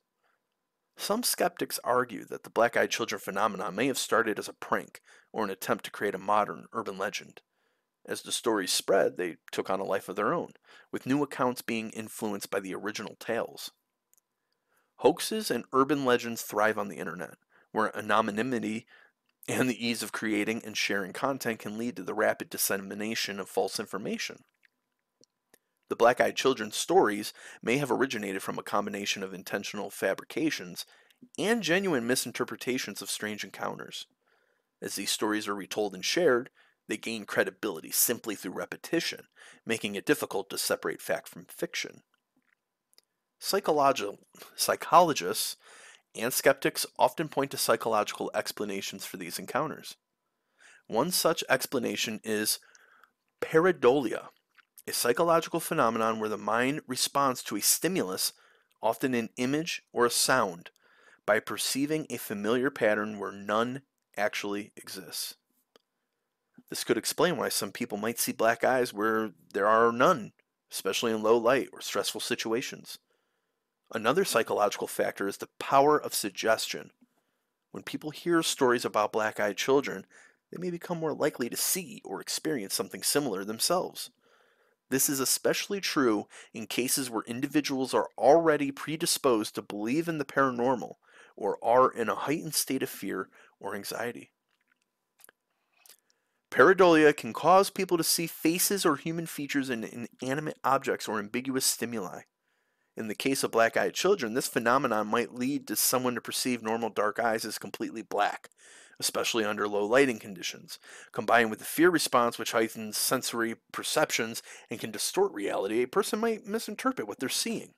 Some skeptics argue that the black-eyed children phenomenon may have started as a prank or an attempt to create a modern urban legend. As the stories spread, they took on a life of their own, with new accounts being influenced by the original tales. Hoaxes and urban legends thrive on the internet, where anonymity and the ease of creating and sharing content can lead to the rapid dissemination of false information. The black-eyed children's stories may have originated from a combination of intentional fabrications and genuine misinterpretations of strange encounters. As these stories are retold and shared, they gain credibility simply through repetition, making it difficult to separate fact from fiction. Psychologists and skeptics often point to psychological explanations for these encounters. One such explanation is pareidolia, a psychological phenomenon where the mind responds to a stimulus, often an image or a sound, by perceiving a familiar pattern where none actually exists. This could explain why some people might see black eyes where there are none, especially in low light or stressful situations. Another psychological factor is the power of suggestion. When people hear stories about black-eyed children, they may become more likely to see or experience something similar themselves. This is especially true in cases where individuals are already predisposed to believe in the paranormal or are in a heightened state of fear or anxiety. Pareidolia can cause people to see faces or human features in inanimate objects or ambiguous stimuli. In the case of black-eyed children, this phenomenon might lead to someone to perceive normal dark eyes as completely black, especially under low lighting conditions. Combined with the fear response, which heightens sensory perceptions and can distort reality, a person might misinterpret what they're seeing.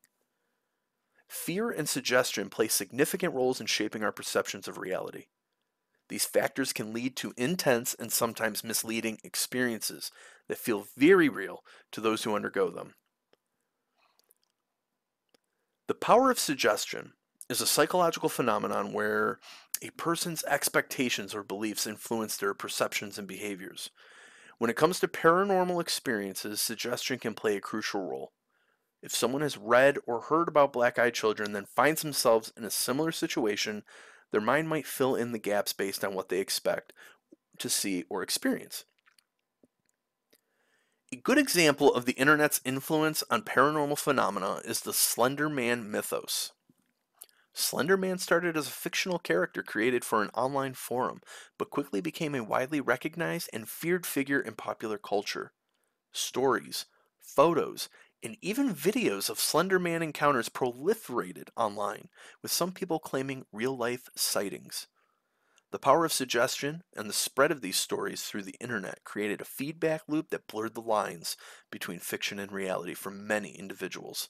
Fear and suggestion play significant roles in shaping our perceptions of reality. These factors can lead to intense and sometimes misleading experiences that feel very real to those who undergo them. The power of suggestion is a psychological phenomenon where a person's expectations or beliefs influence their perceptions and behaviors. When it comes to paranormal experiences, suggestion can play a crucial role. If someone has read or heard about black-eyed children, then finds themselves in a similar situation, their mind might fill in the gaps based on what they expect to see or experience. A good example of the internet's influence on paranormal phenomena is the Slender Man mythos. Slender Man started as a fictional character created for an online forum, but quickly became a widely recognized and feared figure in popular culture. Stories, photos, and even videos of Slender Man encounters proliferated online, with some people claiming real-life sightings. The power of suggestion and the spread of these stories through the internet created a feedback loop that blurred the lines between fiction and reality for many individuals.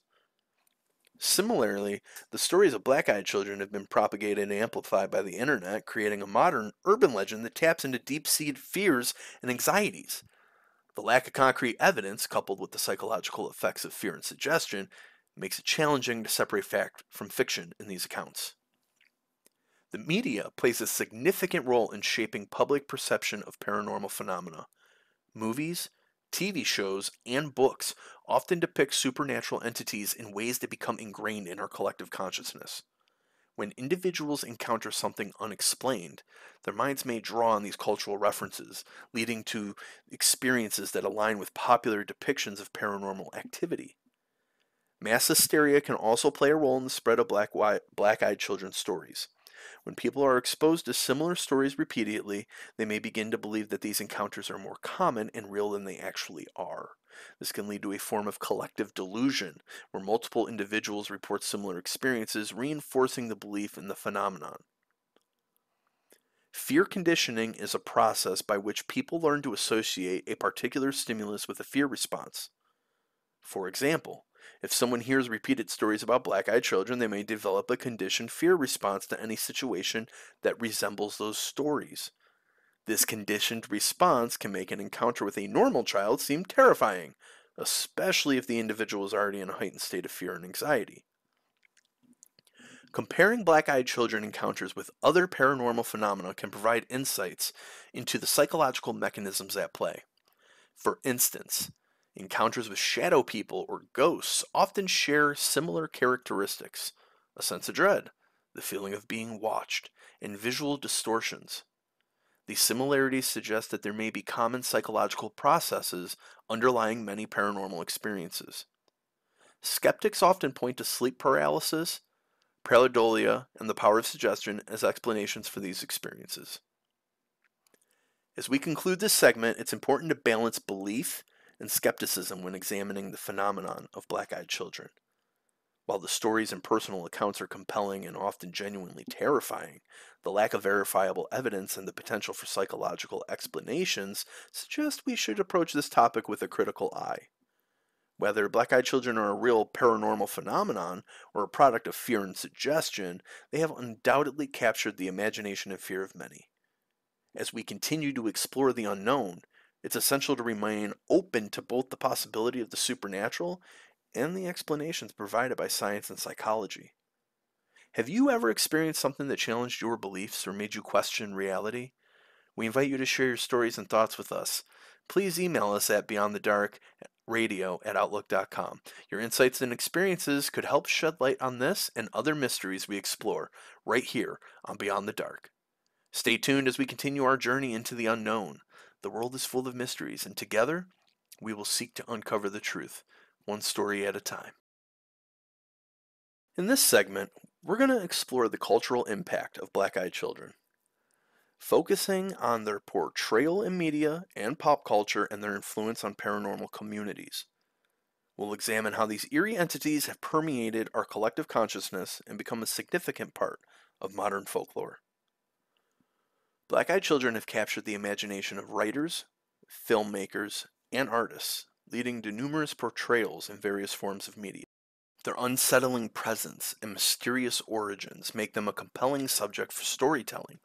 Similarly, the stories of black-eyed children have been propagated and amplified by the internet, creating a modern urban legend that taps into deep-seated fears and anxieties. The lack of concrete evidence, coupled with the psychological effects of fear and suggestion, makes it challenging to separate fact from fiction in these accounts. The media plays a significant role in shaping public perception of paranormal phenomena. Movies, TV shows, and books often depict supernatural entities in ways that become ingrained in our collective consciousness. When individuals encounter something unexplained, their minds may draw on these cultural references, leading to experiences that align with popular depictions of paranormal activity. Mass hysteria can also play a role in the spread of black-eyed children's stories. When people are exposed to similar stories repeatedly, they may begin to believe that these encounters are more common and real than they actually are. This can lead to a form of collective delusion, where multiple individuals report similar experiences, reinforcing the belief in the phenomenon. Fear conditioning is a process by which people learn to associate a particular stimulus with a fear response. For example, if someone hears repeated stories about black-eyed children, they may develop a conditioned fear response to any situation that resembles those stories. This conditioned response can make an encounter with a normal child seem terrifying, especially if the individual is already in a heightened state of fear and anxiety. Comparing black-eyed children encounters with other paranormal phenomena can provide insights into the psychological mechanisms at play. For instance, encounters with shadow people or ghosts often share similar characteristics: a sense of dread, the feeling of being watched, and visual distortions. These similarities suggest that there may be common psychological processes underlying many paranormal experiences. Skeptics often point to sleep paralysis, pareidolia, and the power of suggestion as explanations for these experiences. As we conclude this segment, it's important to balance belief and skepticism when examining the phenomenon of black-eyed children. While the stories and personal accounts are compelling and often genuinely terrifying, the lack of verifiable evidence and the potential for psychological explanations suggest we should approach this topic with a critical eye. Whether black-eyed children are a real paranormal phenomenon or a product of fear and suggestion, they have undoubtedly captured the imagination and fear of many. As we continue to explore the unknown, it's essential to remain open to both the possibility of the supernatural and the explanations provided by science and psychology. Have you ever experienced something that challenged your beliefs or made you question reality? We invite you to share your stories and thoughts with us. Please email us at beyondthedarkradio@outlook.com. Your insights and experiences could help shed light on this and other mysteries we explore right here on Beyond the Dark. Stay tuned as we continue our journey into the unknown. The world is full of mysteries, and together we will seek to uncover the truth, one story at a time. In this segment, we're going to explore the cultural impact of black-eyed children, focusing on their portrayal in media and pop culture and their influence on paranormal communities. We'll examine how these eerie entities have permeated our collective consciousness and become a significant part of modern folklore. Black-eyed children have captured the imagination of writers, filmmakers, and artists, leading to numerous portrayals in various forms of media. Their unsettling presence and mysterious origins make them a compelling subject for storytelling,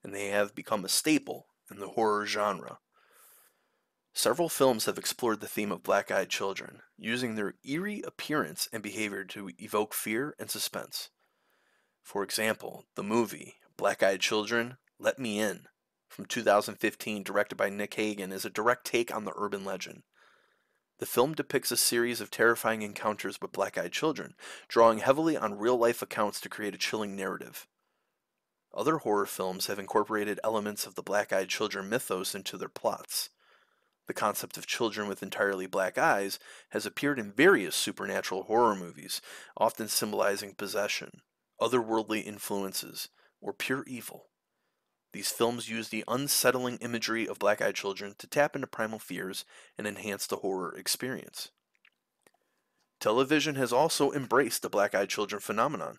and they have become a staple in the horror genre. Several films have explored the theme of black-eyed children, using their eerie appearance and behavior to evoke fear and suspense. For example, the movie Black-Eyed Children, Let Me In, from 2015, directed by Nick Hagan, is a direct take on the urban legend. The film depicts a series of terrifying encounters with black-eyed children, drawing heavily on real-life accounts to create a chilling narrative. Other horror films have incorporated elements of the black-eyed children mythos into their plots. The concept of children with entirely black eyes has appeared in various supernatural horror movies, often symbolizing possession, otherworldly influences, or pure evil. These films use the unsettling imagery of black-eyed children to tap into primal fears and enhance the horror experience. Television has also embraced the black-eyed children phenomenon.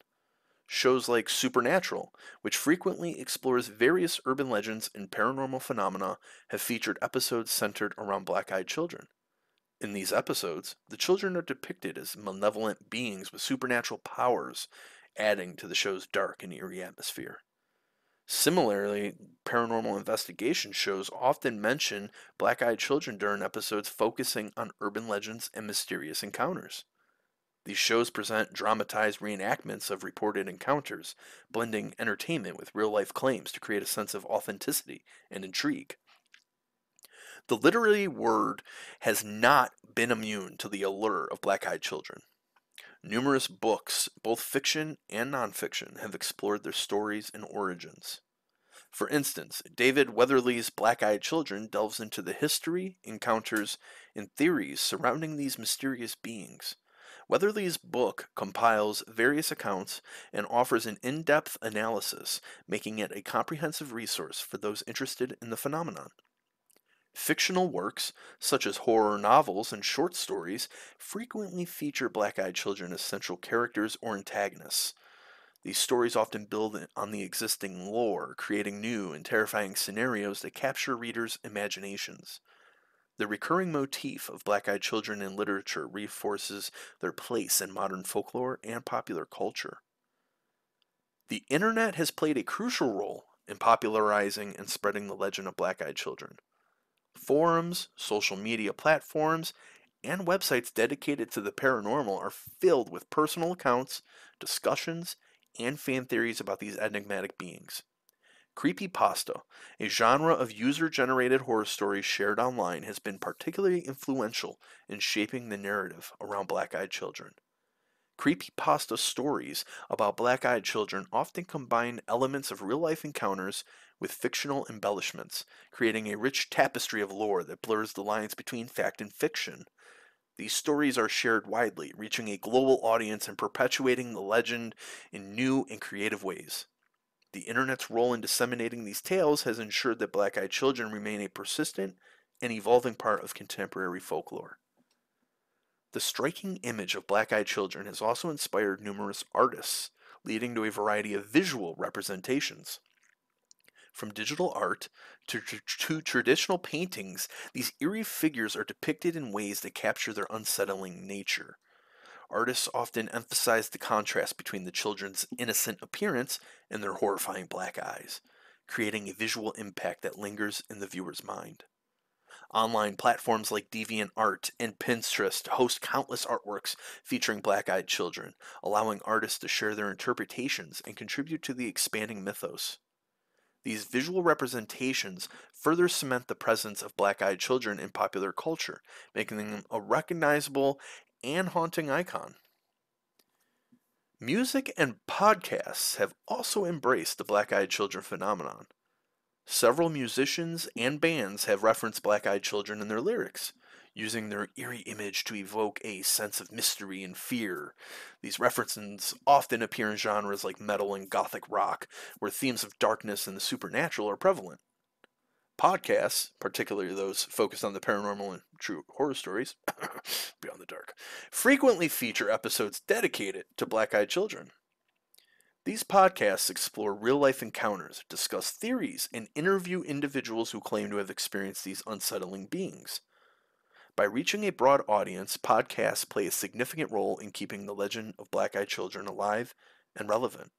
Shows like Supernatural, which frequently explores various urban legends and paranormal phenomena, have featured episodes centered around black-eyed children. In these episodes, the children are depicted as malevolent beings with supernatural powers, adding to the show's dark and eerie atmosphere. Similarly, paranormal investigation shows often mention black-eyed children during episodes focusing on urban legends and mysterious encounters. These shows present dramatized reenactments of reported encounters, blending entertainment with real-life claims to create a sense of authenticity and intrigue. The literary word has not been immune to the allure of black-eyed children. Numerous books, both fiction and nonfiction, have explored their stories and origins. For instance, David Weatherly's Black-Eyed Children delves into the history, encounters, and theories surrounding these mysterious beings. Weatherly's book compiles various accounts and offers an in-depth analysis, making it a comprehensive resource for those interested in the phenomenon. Fictional works, such as horror novels and short stories, frequently feature black-eyed children as central characters or antagonists. These stories often build on the existing lore, creating new and terrifying scenarios that capture readers' imaginations. The recurring motif of black-eyed children in literature reinforces their place in modern folklore and popular culture. The internet has played a crucial role in popularizing and spreading the legend of black-eyed children. Forums, social media platforms, and websites dedicated to the paranormal are filled with personal accounts, discussions, and fan theories about these enigmatic beings. Creepypasta, a genre of user-generated horror stories shared online, has been particularly influential in shaping the narrative around black-eyed children. Creepypasta stories about black-eyed children often combine elements of real-life encounters with fictional embellishments, creating a rich tapestry of lore that blurs the lines between fact and fiction. These stories are shared widely, reaching a global audience and perpetuating the legend in new and creative ways. The internet's role in disseminating these tales has ensured that black-eyed children remain a persistent and evolving part of contemporary folklore. The striking image of black-eyed children has also inspired numerous artists, leading to a variety of visual representations. From digital art to traditional paintings, these eerie figures are depicted in ways that capture their unsettling nature. Artists often emphasize the contrast between the children's innocent appearance and their horrifying black eyes, creating a visual impact that lingers in the viewer's mind. Online platforms like DeviantArt and Pinterest host countless artworks featuring black-eyed children, allowing artists to share their interpretations and contribute to the expanding mythos. These visual representations further cement the presence of black-eyed children in popular culture, making them a recognizable and haunting icon. Music and podcasts have also embraced the black-eyed children phenomenon. Several musicians and bands have referenced black-eyed children in their lyrics, using their eerie image to evoke a sense of mystery and fear. These references often appear in genres like metal and gothic rock, where themes of darkness and the supernatural are prevalent. Podcasts, particularly those focused on the paranormal and true horror stories, Beyond the Dark, frequently feature episodes dedicated to black-eyed children. These podcasts explore real-life encounters, discuss theories, and interview individuals who claim to have experienced these unsettling beings. By reaching a broad audience, podcasts play a significant role in keeping the legend of black-eyed children alive and relevant.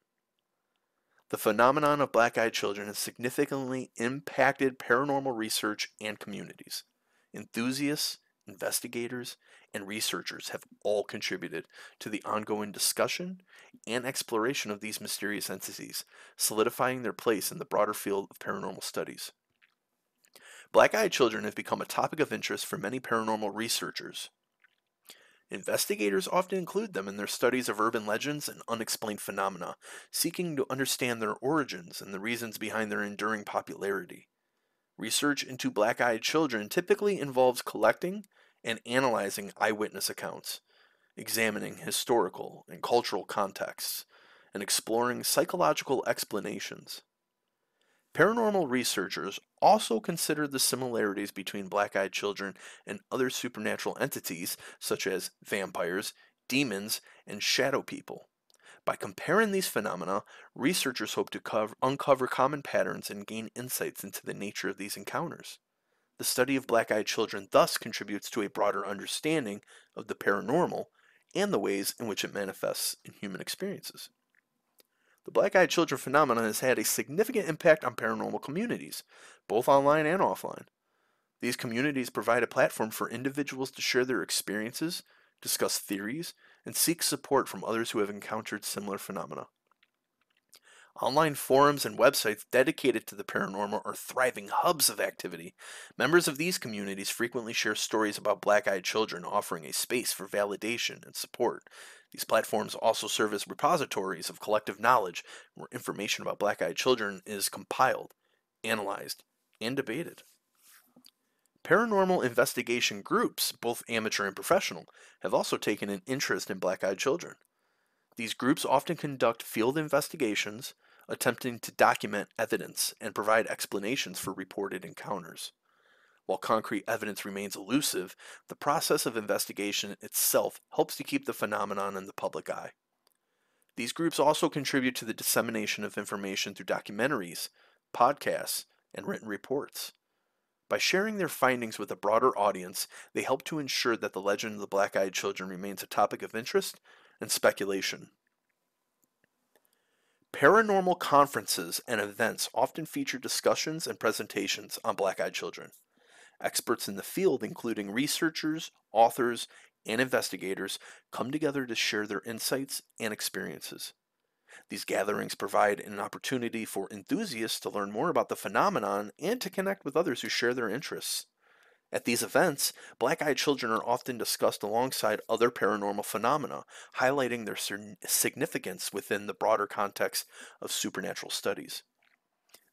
The phenomenon of black-eyed children has significantly impacted paranormal research and communities. Enthusiasts, investigators, and researchers have all contributed to the ongoing discussion and exploration of these mysterious entities, solidifying their place in the broader field of paranormal studies. Black-eyed children have become a topic of interest for many paranormal researchers. Investigators often include them in their studies of urban legends and unexplained phenomena, seeking to understand their origins and the reasons behind their enduring popularity. Research into black-eyed children typically involves collecting and analyzing eyewitness accounts, examining historical and cultural contexts, and exploring psychological explanations. Paranormal researchers also consider the similarities between black-eyed children and other supernatural entities such as vampires, demons, and shadow people. By comparing these phenomena, researchers hope to uncover common patterns and gain insights into the nature of these encounters. The study of black-eyed children thus contributes to a broader understanding of the paranormal and the ways in which it manifests in human experiences. The black-eyed children phenomenon has had a significant impact on paranormal communities, both online and offline. These communities provide a platform for individuals to share their experiences, discuss theories, and seek support from others who have encountered similar phenomena. Online forums and websites dedicated to the paranormal are thriving hubs of activity. Members of these communities frequently share stories about black-eyed children, offering a space for validation and support. These platforms also serve as repositories of collective knowledge, where information about black-eyed children is compiled, analyzed, and debated. Paranormal investigation groups, both amateur and professional, have also taken an interest in black-eyed children. These groups often conduct field investigations, attempting to document evidence and provide explanations for reported encounters. While concrete evidence remains elusive, the process of investigation itself helps to keep the phenomenon in the public eye. These groups also contribute to the dissemination of information through documentaries, podcasts, and written reports. By sharing their findings with a broader audience, they help to ensure that the legend of the black-eyed children remains a topic of interest and speculation. Paranormal conferences and events often feature discussions and presentations on black-eyed children. Experts in the field, including researchers, authors, and investigators, come together to share their insights and experiences. These gatherings provide an opportunity for enthusiasts to learn more about the phenomenon and to connect with others who share their interests. At these events, black-eyed children are often discussed alongside other paranormal phenomena, highlighting their significance within the broader context of supernatural studies.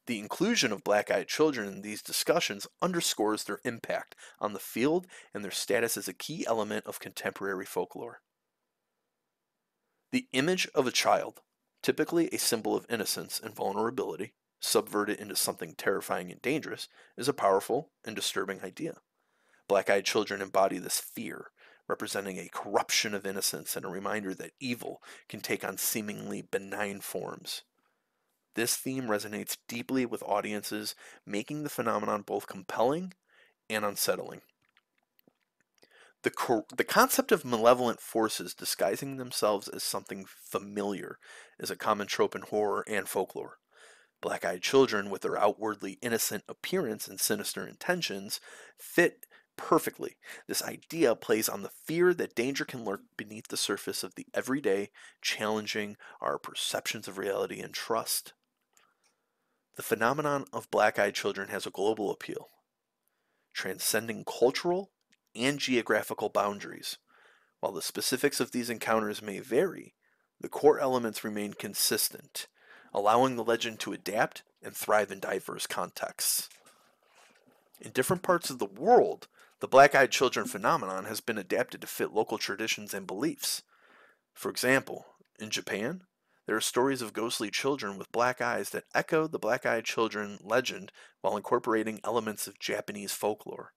The inclusion of black-eyed children in these discussions underscores their impact on the field and their status as a key element of contemporary folklore. The image of a child, typically a symbol of innocence and vulnerability, subverted into something terrifying and dangerous, is a powerful and disturbing idea. Black-eyed children embody this fear, representing a corruption of innocence and a reminder that evil can take on seemingly benign forms. This theme resonates deeply with audiences, making the phenomenon both compelling and unsettling. The concept of malevolent forces disguising themselves as something familiar is a common trope in horror and folklore. Black-eyed children, with their outwardly innocent appearance and sinister intentions, fit perfectly. This idea plays on the fear that danger can lurk beneath the surface of the everyday, challenging our perceptions of reality and trust. The phenomenon of black-eyed children has a global appeal, transcending cultural and geographical boundaries. While the specifics of these encounters may vary, the core elements remain consistent: allowing the legend to adapt and thrive in diverse contexts. In different parts of the world, the black-eyed children phenomenon has been adapted to fit local traditions and beliefs. For example, in Japan, there are stories of ghostly children with black eyes that echo the black-eyed children legend while incorporating elements of Japanese folklore.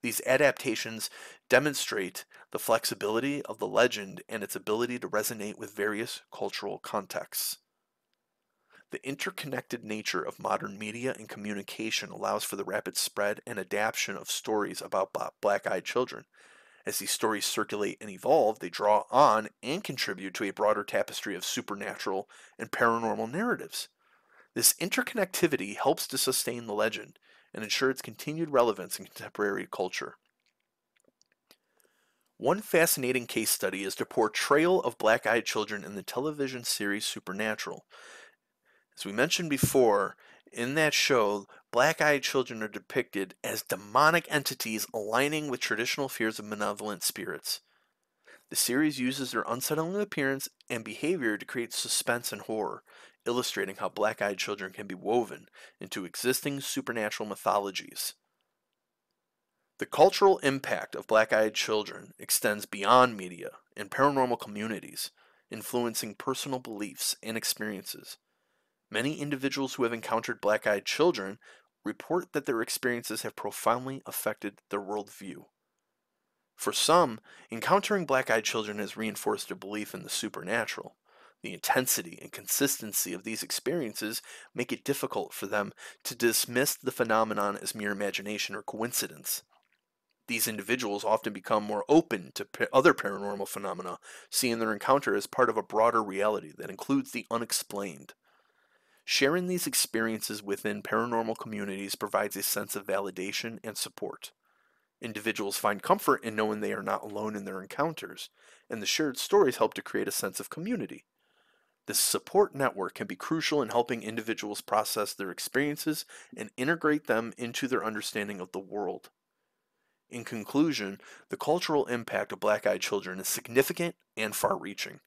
These adaptations demonstrate the flexibility of the legend and its ability to resonate with various cultural contexts. The interconnected nature of modern media and communication allows for the rapid spread and adaptation of stories about black-eyed children. As these stories circulate and evolve, they draw on and contribute to a broader tapestry of supernatural and paranormal narratives. This interconnectivity helps to sustain the legend and ensure its continued relevance in contemporary culture. One fascinating case study is the portrayal of black-eyed children in the television series Supernatural. As we mentioned before, in that show, black-eyed children are depicted as demonic entities aligning with traditional fears of malevolent spirits. The series uses their unsettling appearance and behavior to create suspense and horror, illustrating how black-eyed children can be woven into existing supernatural mythologies. The cultural impact of black-eyed children extends beyond media and paranormal communities, influencing personal beliefs and experiences. Many individuals who have encountered black-eyed children report that their experiences have profoundly affected their worldview. For some, encountering black-eyed children has reinforced their belief in the supernatural. The intensity and consistency of these experiences make it difficult for them to dismiss the phenomenon as mere imagination or coincidence. These individuals often become more open to other paranormal phenomena, seeing their encounter as part of a broader reality that includes the unexplained. Sharing these experiences within paranormal communities provides a sense of validation and support. Individuals find comfort in knowing they are not alone in their encounters, and the shared stories help to create a sense of community. This support network can be crucial in helping individuals process their experiences and integrate them into their understanding of the world. In conclusion, the cultural impact of black-eyed children is significant and far-reaching.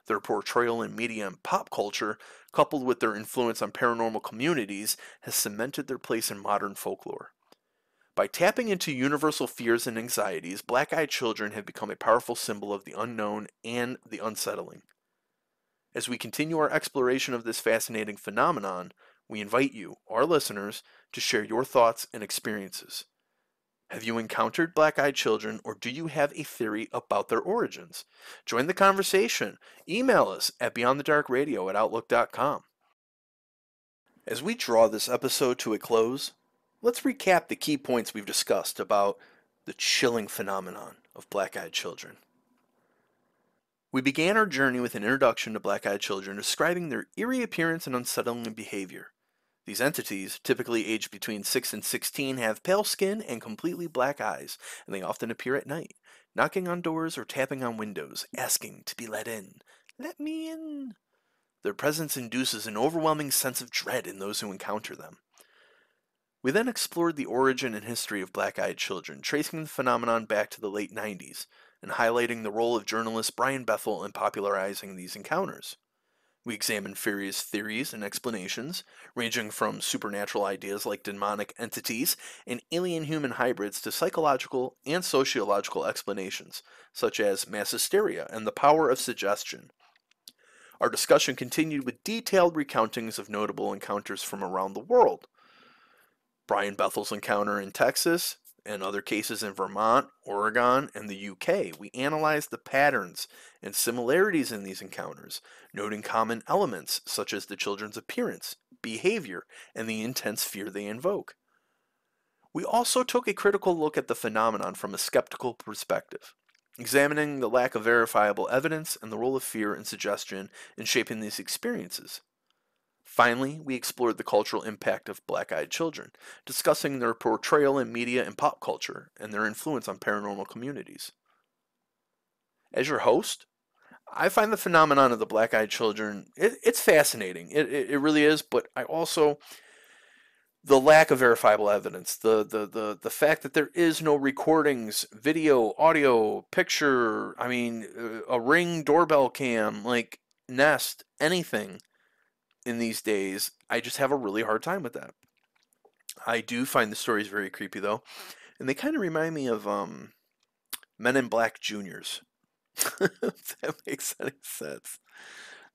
Their portrayal in media and pop culture, coupled with their influence on paranormal communities, has cemented their place in modern folklore. By tapping into universal fears and anxieties, black-eyed children have become a powerful symbol of the unknown and the unsettling. As we continue our exploration of this fascinating phenomenon, we invite you, our listeners, to share your thoughts and experiences. Have you encountered black-eyed children, or do you have a theory about their origins? Join the conversation. Email us at beyondthedarkradio@outlook.com. As we draw this episode to a close, let's recap the key points we've discussed about the chilling phenomenon of black-eyed children. We began our journey with an introduction to black-eyed children describing their eerie appearance and unsettling behavior. These entities, typically aged between 6 and 16, have pale skin and completely black eyes, and they often appear at night, knocking on doors or tapping on windows, asking to be let in. Let me in. Their presence induces an overwhelming sense of dread in those who encounter them. We then explored the origin and history of black-eyed children, tracing the phenomenon back to the late 90s, and highlighting the role of journalist Brian Bethel in popularizing these encounters. We examined various theories and explanations, ranging from supernatural ideas like demonic entities and alien-human hybrids to psychological and sociological explanations, such as mass hysteria and the power of suggestion. Our discussion continued with detailed recountings of notable encounters from around the world. Brian Bethel's encounter in Texas, and other cases in Vermont, Oregon, and the UK. We analyzed the patterns and similarities in these encounters, noting common elements such as the children's appearance, behavior, and the intense fear they invoke. We also took a critical look at the phenomenon from a skeptical perspective, examining the lack of verifiable evidence and the role of fear and suggestion in shaping these experiences. Finally, we explored the cultural impact of black-eyed children, discussing their portrayal in media and pop culture and their influence on paranormal communities. As your host, I find the phenomenon of the black-eyed children, it's fascinating. It really is, but I also, the lack of verifiable evidence, the fact that there is no recordings, video, audio, picture, a Ring doorbell cam, like Nest, anything, in these days, I just have a really hard time with that. I do find the stories very creepy though, and they kind of remind me of Men in Black Juniors. If that makes any sense.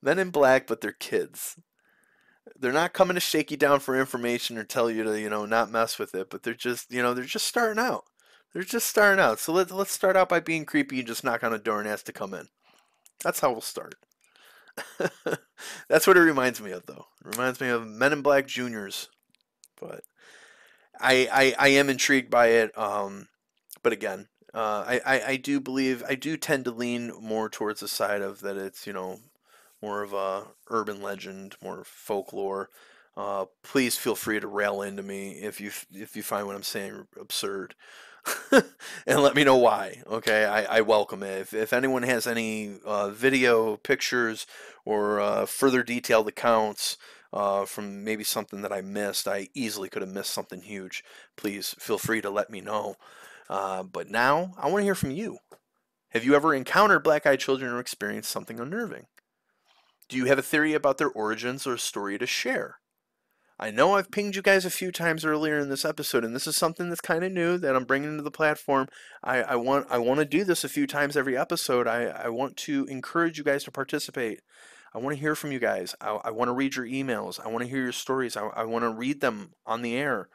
Men in Black, but they're kids. They're not coming to shake you down for information or tell you to, not mess with it, but they're just, they're just starting out. They're just starting out. So let's start out by being creepy and just knock on a door and ask to come in. That's how we'll start. That's what it reminds me of, though. It reminds me of Men in Black Juniors. But I am intrigued by it. But again, I do tend to lean more towards the side of that it's, more of a urban legend, more folklore. Please feel free to rail into me if you find what I'm saying absurd. And let me know why. Okay, I welcome it. If anyone has any video, pictures, or further detailed accounts from maybe something that I missed, I easily could have missed something huge. Please feel free to let me know. But now I want to hear from you. Have you ever encountered black-eyed children or experienced something unnerving? Do you have a theory about their origins or a story to share? I know I've pinged you guys a few times earlier in this episode, and this is something that's kind of new that I'm bringing to the platform. I want to do this a few times every episode. I want to encourage you guys to participate. I want to hear from you guys. I want to read your emails. I want to hear your stories. I want to read them on the air.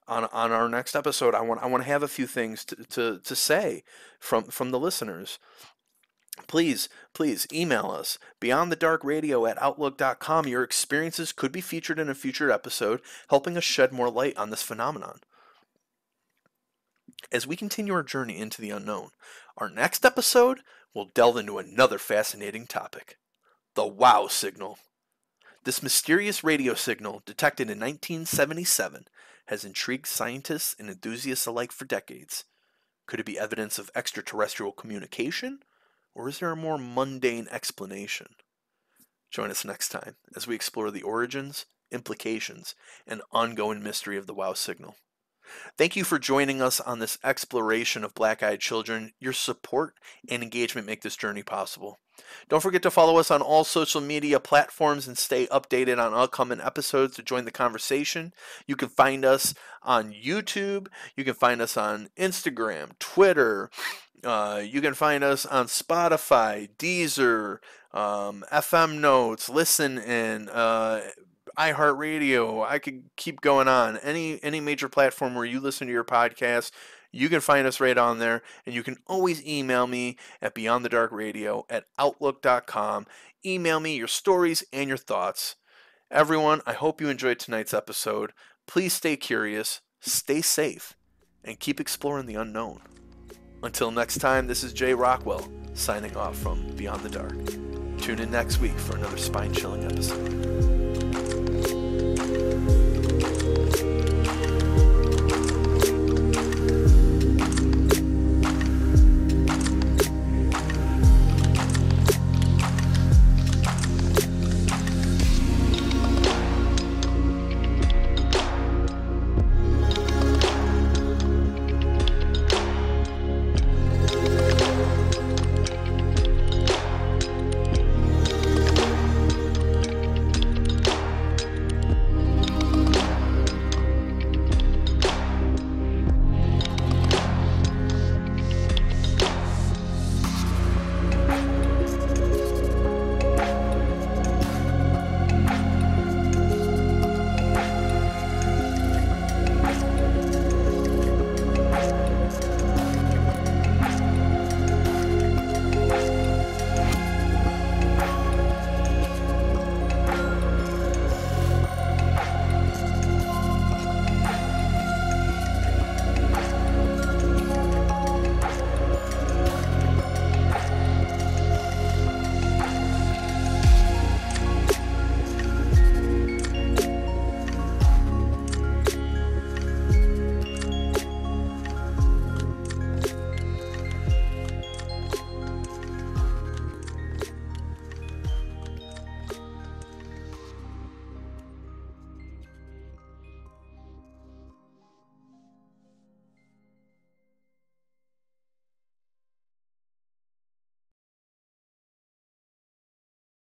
On our next episode, I want to have a few things to say from the listeners. Please email us, beyondthedarkradio@outlook.com. Your experiences could be featured in a future episode, helping us shed more light on this phenomenon. As we continue our journey into the unknown, our next episode will delve into another fascinating topic, the WOW signal. This mysterious radio signal, detected in 1977, has intrigued scientists and enthusiasts alike for decades. Could it be evidence of extraterrestrial communication? Or is there a more mundane explanation? Join us next time as we explore the origins, implications, and ongoing mystery of the WOW signal. Thank you for joining us on this exploration of black-eyed children. Your support and engagement make this journey possible. Don't forget to follow us on all social media platforms and stay updated on upcoming episodes to join the conversation. You can find us on YouTube. You can find us on Instagram, Twitter. You can find us on Spotify, Deezer, FM Notes, Listen In, iHeartRadio. I could keep going on. Any major platform where you listen to your podcast, you can find us right on there. And you can always email me at beyondthedarkradio@outlook.com. Email me your stories and your thoughts. Everyone, I hope you enjoyed tonight's episode. Please stay curious, stay safe, and keep exploring the unknown. Until next time, this is Jay Rockwell, signing off from Beyond the Dark. Tune in next week for another spine-chilling episode.